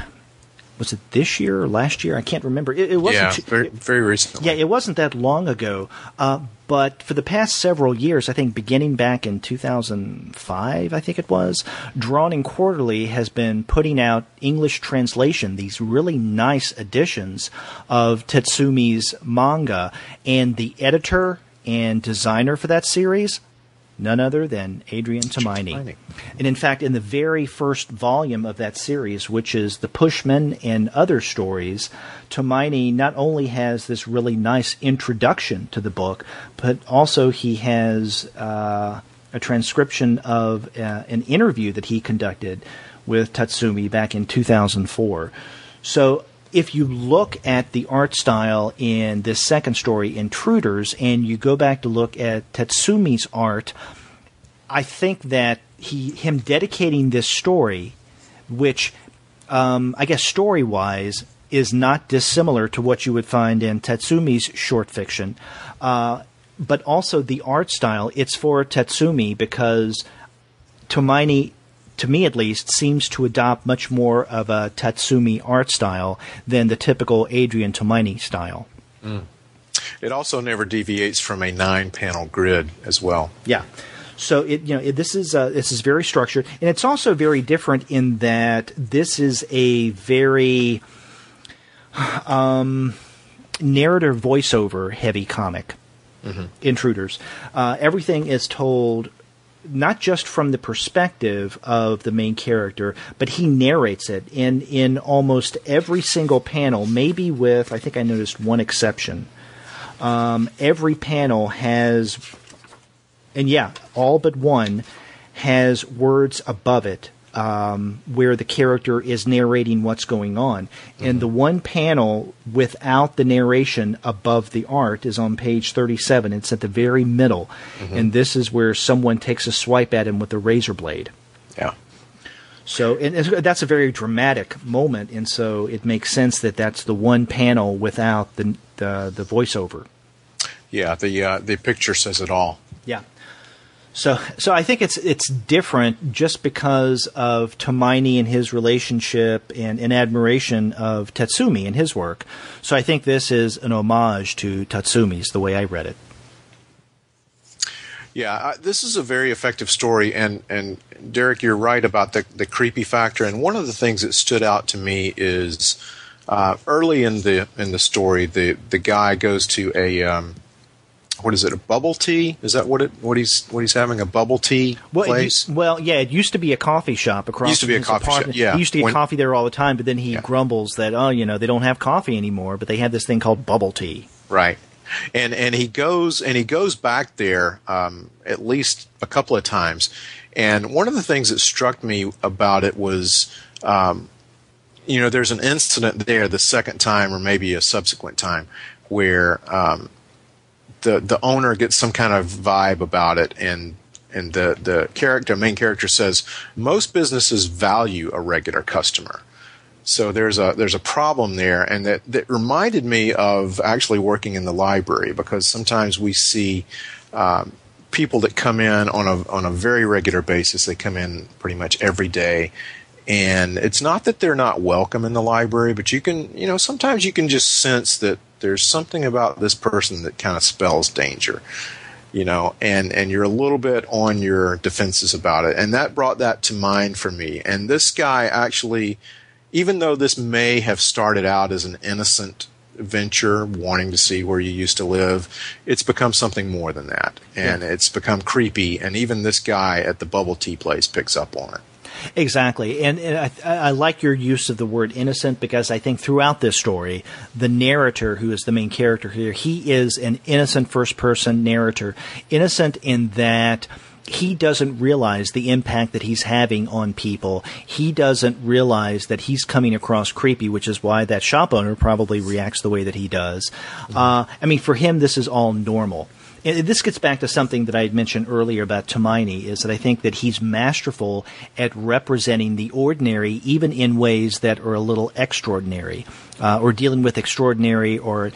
Was it this year or last year? I can't remember. It wasn't very recently. Yeah, it wasn't that long ago. But for the past several years, I think beginning back in 2005, I think it was, Drawn in Quarterly has been putting out English translation, these really nice editions of Tatsumi's manga. And the editor and designer for that series, none other than Adrian Tomine. And in fact, in the very first volume of that series, which is The Pushman and Other Stories, Tomine not only has this really nice introduction to the book, but also he has a transcription of an interview that he conducted with Tatsumi back in 2004. So if you look at the art style in this second story, Intruders, and you go back to look at Tatsumi's art, I think that him dedicating this story, which I guess story-wise is not dissimilar to what you would find in Tatsumi's short fiction, but also the art style, it's for Tatsumi because Tomine, to me at least, seems to adopt much more of a Tatsumi art style than the typical Adrian Tomine style. Mm. It also never deviates from a 9-panel grid as well. Yeah. So this is very structured, and it's also very different in that this is a very narrative voiceover heavy comic. Mm-hmm. Intruders. Everything is told not just from the perspective of the main character, but he narrates it in almost every single panel, maybe with, I think I noticed one exception. Every panel has, and yeah, all but one has words above it where the character is narrating what's going on. Mm-hmm. And the one panel without the narration above the art is on page 37. It's at the very middle. Mm-hmm. And this is where someone takes a swipe at him with a razor blade. Yeah. So and that's a very dramatic moment, and so it makes sense that that's the one panel without the voiceover. Yeah, the picture says it all. Yeah. So I think it's different just because of Tomine and his relationship and admiration of Tatsumi and his work. So I think this is an homage to Tatsumi's, the way I read it. Yeah, this is a very effective story, and Derek, you're right about the creepy factor. And one of the things that stood out to me is early in the story, the guy goes to a what is it? A bubble tea? Is that what he's having? A bubble tea place? It used to be a coffee shop across. Used to be a coffee shop. Yeah, he used to get coffee there all the time, but then he grumbles that they don't have coffee anymore, but they have this thing called bubble tea. Right. And he goes back there at least a couple of times. And one of the things that struck me about it was, there's an incident there the second time or maybe a subsequent time where the owner gets some kind of vibe about it, and the main character says most businesses value a regular customer. So there's a problem there, and that reminded me of actually working in the library, because sometimes we see people that come in on a very regular basis. They come in pretty much every day, and it's not that they're not welcome in the library, but you can, sometimes you can just sense that there's something about this person that kind of spells danger, and you're a little bit on your defenses about it. And that brought that to mind for me. And this guy actually, even though this may have started out as an innocent venture, wanting to see where you used to live, it's become something more than that. And it's become creepy. And even this guy at the bubble tea place picks up on it. Exactly. And I like your use of the word innocent, because I think throughout this story, the narrator, who is the main character here, he is an innocent first-person narrator. Innocent in that he doesn't realize the impact that he's having on people. He doesn't realize that he's coming across creepy, which is why that shop owner probably reacts the way that he does. For him, this is all normal. And this gets back to something that I had mentioned earlier about Tomine, is that I think that he's masterful at representing the ordinary, even in ways that are a little extraordinary, or dealing with extraordinary or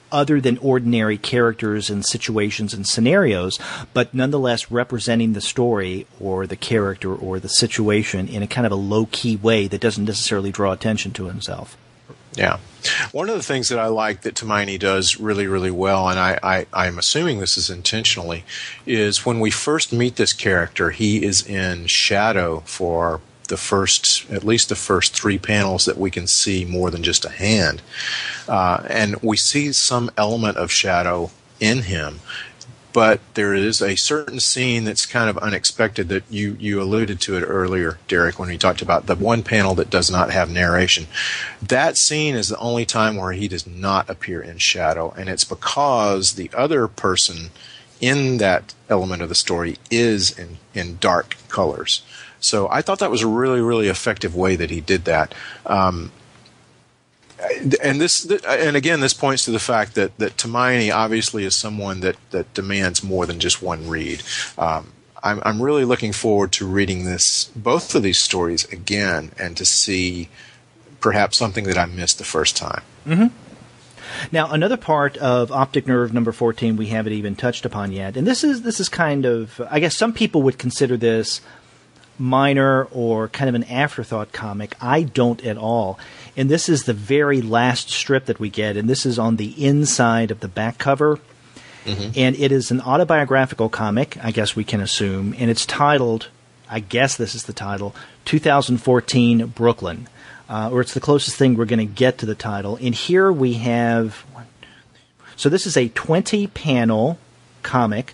other than ordinary characters and situations and scenarios, but nonetheless representing the story or the character or the situation in a kind of a low-key way that doesn't necessarily draw attention to himself. Yeah. One of the things that I like that Tomine does really, really well, and I'm assuming this is intentionally, is when we first meet this character, he is in shadow for at least the first 3 panels that we can see more than just a hand. And we see some element of shadow in him. But there is a certain scene that's kind of unexpected that you alluded to it earlier, Derek, when we talked about the one panel that does not have narration. That scene is the only time where he does not appear in shadow, and it's because the other person in that element of the story is in dark colors. So I thought that was a really, really effective way that he did that. And again, this points to the fact that Tomine obviously is someone that demands more than just one read. I'm really looking forward to reading both of these stories again, and to see perhaps something that I missed the first time. Mm-hmm. Now, another part of Optic Nerve number 14 we haven't even touched upon yet, and this is kind of, I guess some people would consider this minor or kind of an afterthought comic. I don't at all. And this is the very last strip that we get, and this is on the inside of the back cover. Mm-hmm. And it is an autobiographical comic, I guess we can assume, and it's titled, I guess this is the title, 2014 Brooklyn, or it's the closest thing we're going to get to the title. And here we have, so this is a 20-panel comic,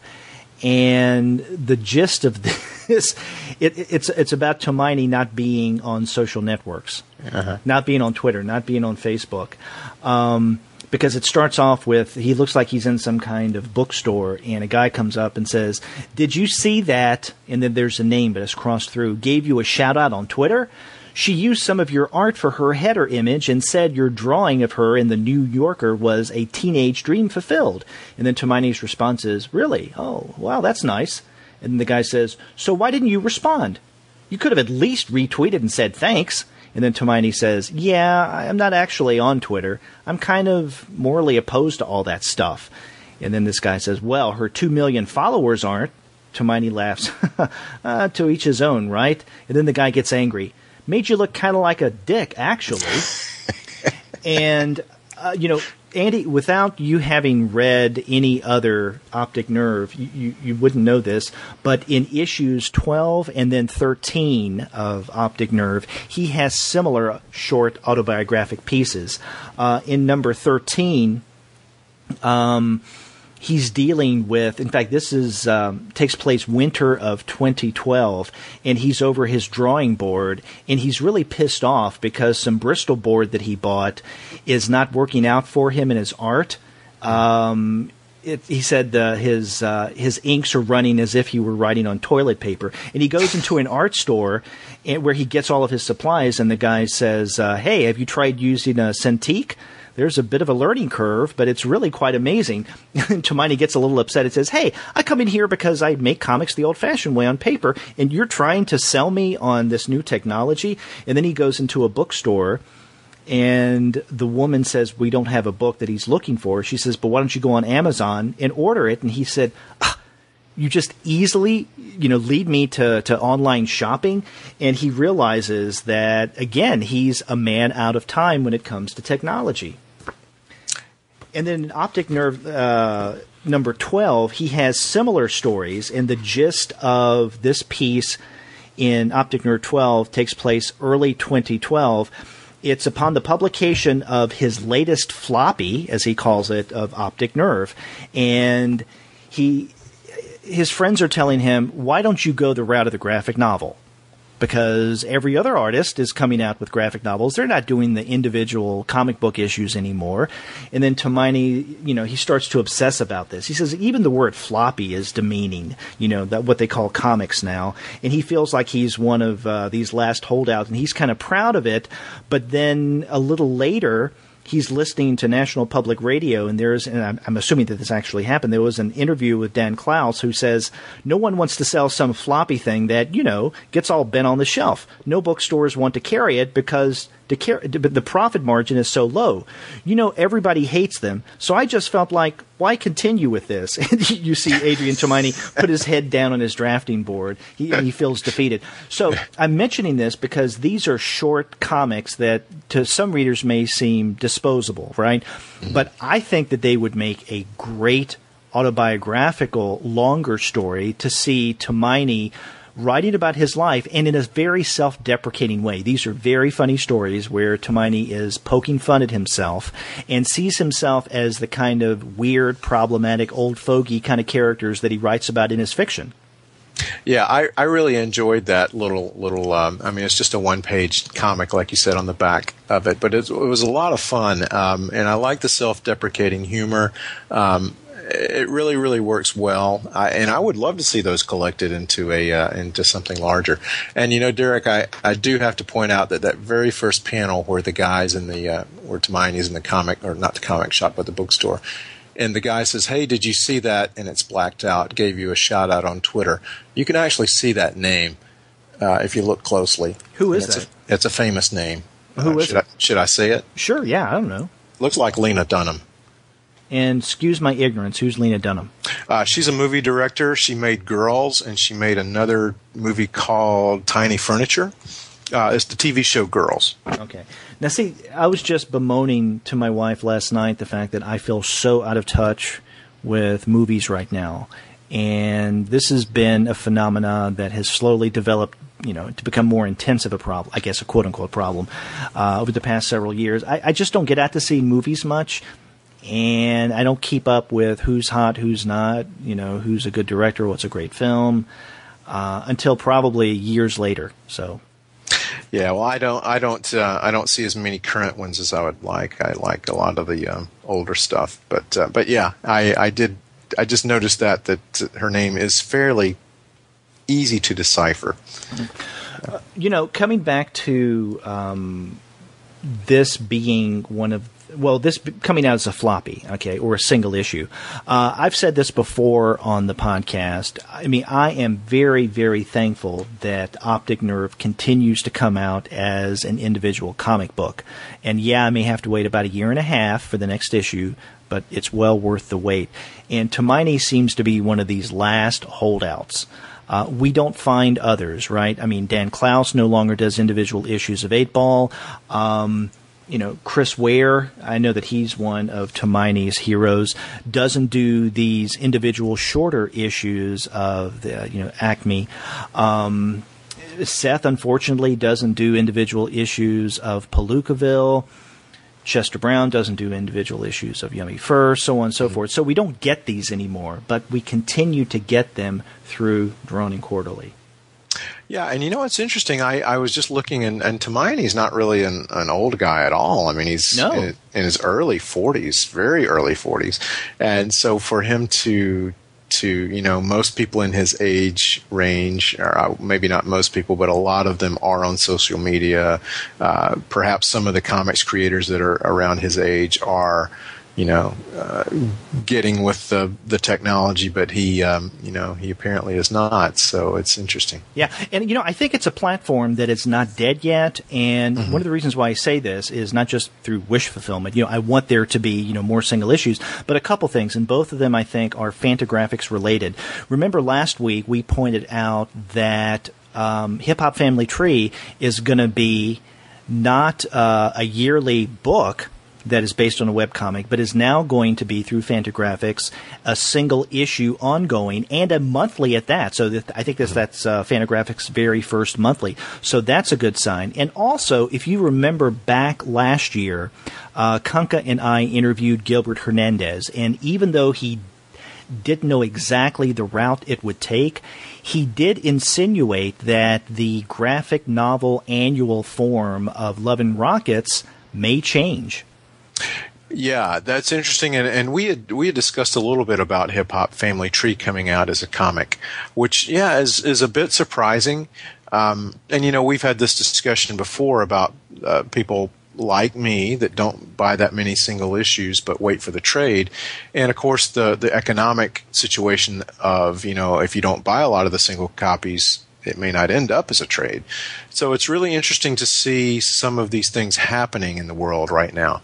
and the gist of this, it's about Tomine not being on social networks, not being on Twitter, not being on Facebook, because it starts off with, he looks like he's in some kind of bookstore, and a guy comes up and says, "Did you see that?" And then there's a name that is crossed through. "Gave you a shout out on Twitter? She used some of your art for her header image and said your drawing of her in the New Yorker was a teenage dream fulfilled." And then Tomine's response is, "Really? Oh, wow, that's nice." And the guy says, "So why didn't you respond? You could have at least retweeted and said thanks." And then Tomine says, "Yeah, I'm not actually on Twitter. I'm kind of morally opposed to all that stuff." And then this guy says, "Well, her 2 million followers aren't." Tomine laughs. To each his own, right? And then the guy gets angry. "Made you look kind of like a dick, actually." And, Andy, without you having read any other Optic Nerve, you wouldn't know this, but in issues 12 and then 13 of Optic Nerve, he has similar short autobiographic pieces. In number 13, he's dealing with, in fact, this is takes place winter of 2012, and he's over his drawing board, and he's really pissed off because some Bristol board that he bought is not working out for him in his art. He said his inks are running as if he were writing on toilet paper. And he goes into an art store where he gets all of his supplies, and the guy says, hey, have you tried using a Cintiq? There's a bit of a learning curve, but it's really quite amazing. And Tomine gets a little upset. It says, hey, I come in here because I make comics the old-fashioned way on paper, and you're trying to sell me on this new technology? And then he goes into a bookstore, and the woman says, we don't have a book that he's looking for. She says, but why don't you go on Amazon and order it? And he said, you just easily, lead me to online shopping. And he realizes that, again, he's a man out of time when it comes to technology. And then in Optic Nerve number 12, he has similar stories, and the gist of this piece in Optic Nerve 12 takes place early 2012. It's upon the publication of his latest floppy, as he calls it, of Optic Nerve. And his friends are telling him, why don't you go the route of the graphic novel? Because every other artist is coming out with graphic novels. They're not doing the individual comic book issues anymore. And then Tomine, he starts to obsess about this. He says even the word floppy is demeaning, that what they call comics now. And he feels like he's one of these last holdouts, and he's kind of proud of it. But then a little later, he's listening to National Public Radio, and I'm assuming that this actually happened, there was an interview with Dan Klaus who says, no one wants to sell some floppy thing that, gets all bent on the shelf. No bookstores want to carry it because the profit margin is so low. Everybody hates them. So I just felt like, why continue with this? And you see Adrian Tomine put his head down on his drafting board. He feels defeated. So I'm mentioning this because these are short comics that to some readers may seem disposable, right? Mm-hmm. But I think that they would make a great autobiographical, longer story to see Tomine writing about his life, and in a very self-deprecating way. These are very funny stories where Tomine is poking fun at himself and sees himself as the kind of weird, problematic, old fogey kind of characters that he writes about in his fiction. Yeah, I really enjoyed that little. It's just a one-page comic, like you said, on the back of it, but it was a lot of fun, and I like the self-deprecating humor. It really, really works well, and I would love to see those collected into something larger. And Derek, I do have to point out that very first panel where the guys where Tomine is in the comic, or not the comic shop, but the bookstore, and the guy says, "Hey, did you see that?" And it's blacked out. Gave you a shout out on Twitter. You can actually see that name if you look closely. Who is that? It's a famous name. Who is it? Should I say it? Sure. Yeah, I don't know. Looks like Lena Dunham. And excuse my ignorance, who's Lena Dunham? She's a movie director. She made Girls, and she made another movie called Tiny Furniture. It's the TV show Girls. Okay. Now, see, I was just bemoaning to my wife last night the fact that I feel so out of touch with movies right now. And this has been a phenomenon that has slowly developed, to become more intense of a problem, I guess a quote-unquote problem, over the past several years. I just don't get out to see movies much. And I don't keep up with who's hot, who's not, who's a good director, what's a great film, until probably years later. So, yeah, well, I don't see as many current ones as I would like. I like a lot of the older stuff, but yeah, I just noticed that her name is fairly easy to decipher. Coming back to this being this coming out as a floppy, okay, or a single issue. I've said this before on the podcast. I mean, I am very, very thankful that Optic Nerve continues to come out as an individual comic book. And yeah, I may have to wait about a year and a half for the next issue, but it's well worth the wait. And Tomine seems to be one of these last holdouts. We don't find others, right? I mean, Dan Klaus no longer does individual issues of 8-Ball. Chris Ware, I know that he's one of Tomine's heroes, doesn't do these individual shorter issues of the, Acme. Seth, unfortunately, doesn't do individual issues of Palookaville. Chester Brown doesn't do individual issues of Yummy Fur, so on and so forth. So we don't get these anymore, but we continue to get them through Drone and Quarterly. Yeah, and you know what's interesting? I was just looking, and Tomine's not really an old guy at all. I mean, he's in his early 40s, very early 40s. And so for him to most people in his age range, or maybe not most people, but a lot of them are on social media. Perhaps some of the comics creators that are around his age are, getting with the technology, but he apparently is not. So it's interesting. Yeah, and I think it's a platform that is not dead yet. And one of the reasons why I say this is not just through wish fulfillment. I want there to be more single issues, but a couple things, and both of them I think are Fantagraphics related. Remember last week we pointed out that Hip Hop Family Tree is going to be not a yearly book that is based on a webcomic, but is now going to be, through Fantagraphics, a single issue ongoing and a monthly at that. So I think that's Fantagraphics' very first monthly. So that's a good sign. And also, if you remember back last year, Kunka and I interviewed Gilbert Hernandez, and even though he didn't know exactly the route it would take, he did insinuate that the graphic novel annual form of Love and Rockets may change. Yeah, that's interesting, and we had discussed a little bit about Hip Hop Family Tree coming out as a comic, which is a bit surprising. And we've had this discussion before about people like me that don't buy that many single issues but wait for the trade, and of course the economic situation of if you don't buy a lot of the single copies, it may not end up as a trade. So it's really interesting to see some of these things happening in the world right now.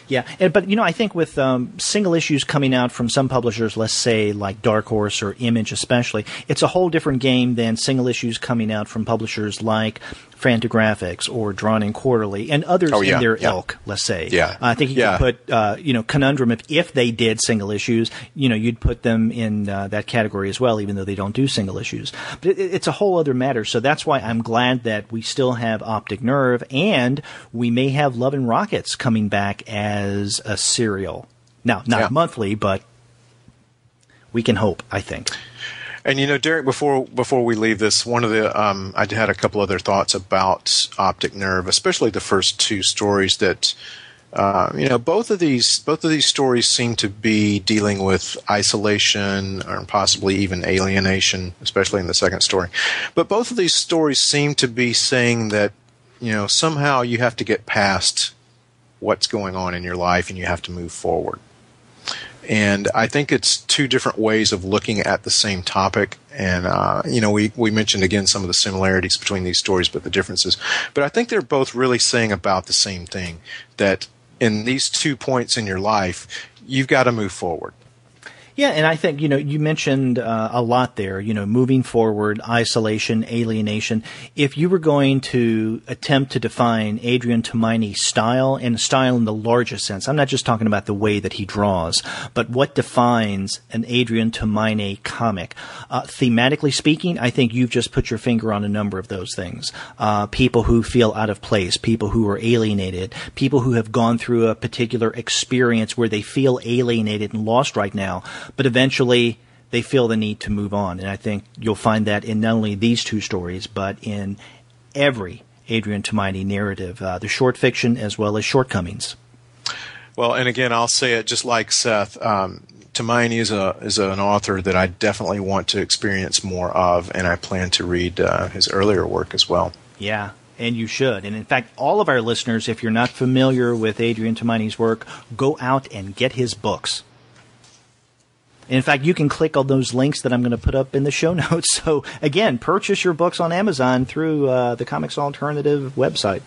Yeah, but I think with single issues coming out from some publishers, let's say like Dark Horse or Image especially, it's a whole different game than single issues coming out from publishers like Fantagraphics or Drawn in Quarterly and others in their ilk, let's say. Yeah. I think you could put, Conundrum, if they did single issues, you'd put them in that category as well, even though they don't do single issues. But it's a whole other matter. So that's why I'm glad that we still have Optic Nerve, and we may have Love and Rockets coming back as a serial. Now, not monthly, but we can hope, I think. And Derek, before we leave this, one of the I had a couple other thoughts about Optic Nerve, especially the first two stories that both of these stories seem to be dealing with isolation or possibly even alienation, especially in the second story. But both of these stories seem to be saying that somehow you have to get past what's going on in your life and you have to move forward. And I think it's two different ways of looking at the same topic. And, we mentioned again some of the similarities between these stories, but the differences. But I think they're both really saying about the same thing, that in these 2 points in your life, you've got to move forward. Yeah, and I think, you mentioned a lot there, moving forward, isolation, alienation. If you were going to attempt to define Adrian Tomine's style, and style in the largest sense, I'm not just talking about the way that he draws, but what defines an Adrian Tomine comic. Thematically speaking, I think you've just put your finger on a number of those things. People who feel out of place, people who are alienated, people who have gone through a particular experience where they feel alienated and lost right now, but eventually they feel the need to move on. And I think you'll find that in not only these two stories, but in every Adrian Tomine narrative, the short fiction as well as shortcomings. Well, and again, I'll say it just like Seth. Tomine is an author that I definitely want to experience more of, and I plan to read his earlier work as well. Yeah. And you should. And in fact, all of our listeners, if you're not familiar with Adrian Tomine's work, go out and get his books. In fact, you can click on those links that I'm going to put up in the show notes. So, again, purchase your books on Amazon through the Comics Alternative website.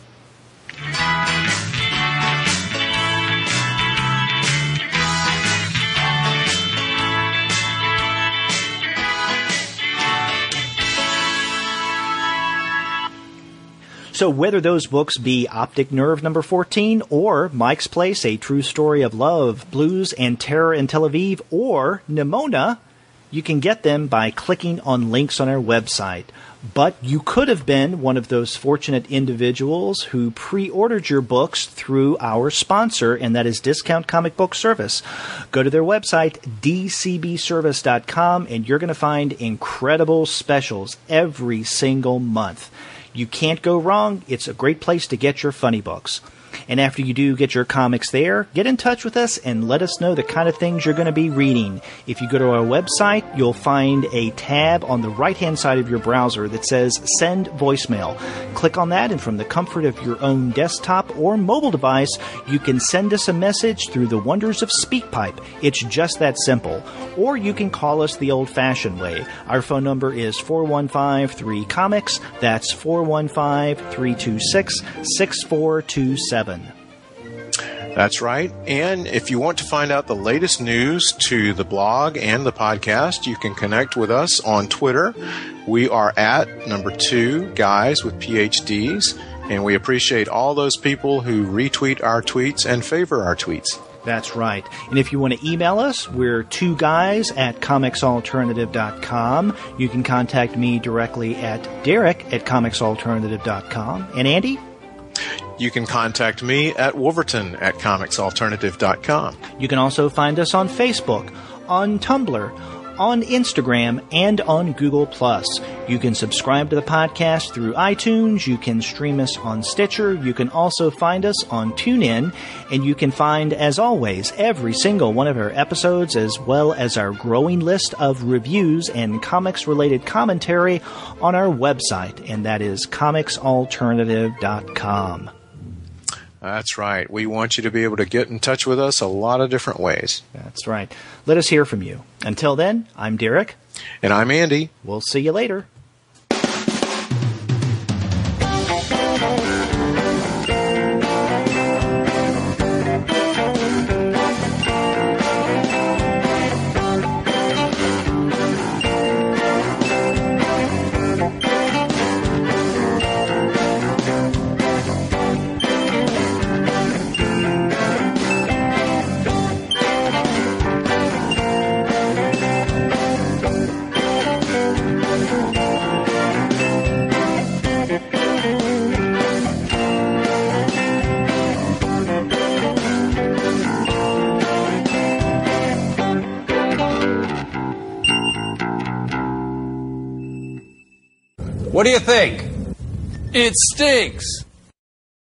So whether those books be Optic Nerve number 14 or Mike's Place, A True Story of Love, Blues, and Terror in Tel Aviv, or Nimona, You can get them by clicking on links on our website. But you could have been one of those fortunate individuals who pre-ordered your books through our sponsor, and that is Discount Comic Book Service. Go to their website, dcbservice.com, and you're going to find incredible specials every single month. You can't go wrong. It's a great place to get your funny books. And after you do get your comics there, get in touch with us and let us know the kind of things you're going to be reading. If you go to our website, you'll find a tab on the right-hand side of your browser that says Send Voicemail. Click on that, and from the comfort of your own desktop or mobile device, you can send us a message through the wonders of SpeakPipe. It's just that simple. Or you can call us the old-fashioned way. Our phone number is 415-3-COMICS. That's 415-326-6427. That's right. And if you want to find out the latest news to the blog and the podcast, you can connect with us on Twitter. We are at #2 guys with PhDs, and we appreciate all those people who retweet our tweets and favor our tweets. That's right. And if you want to email us, we're 2guys@comicsalternative.com. You can contact me directly at Derek@comicsalternative.com. And Andy? You can contact me at Wolverton@comicsalternative.com. You can also find us on Facebook, on Tumblr, on Instagram, and on Google+. You can subscribe to the podcast through iTunes. You can stream us on Stitcher. You can also find us on TuneIn. And you can find, as always, every single one of our episodes, as well as our growing list of reviews and comics-related commentary on our website, and that is comicsalternative.com. That's right. We want you to be able to get in touch with us a lot of different ways. That's right. Let us hear from you. Until then, I'm Derek. And I'm Andy. We'll see you later. What do you think? It stinks.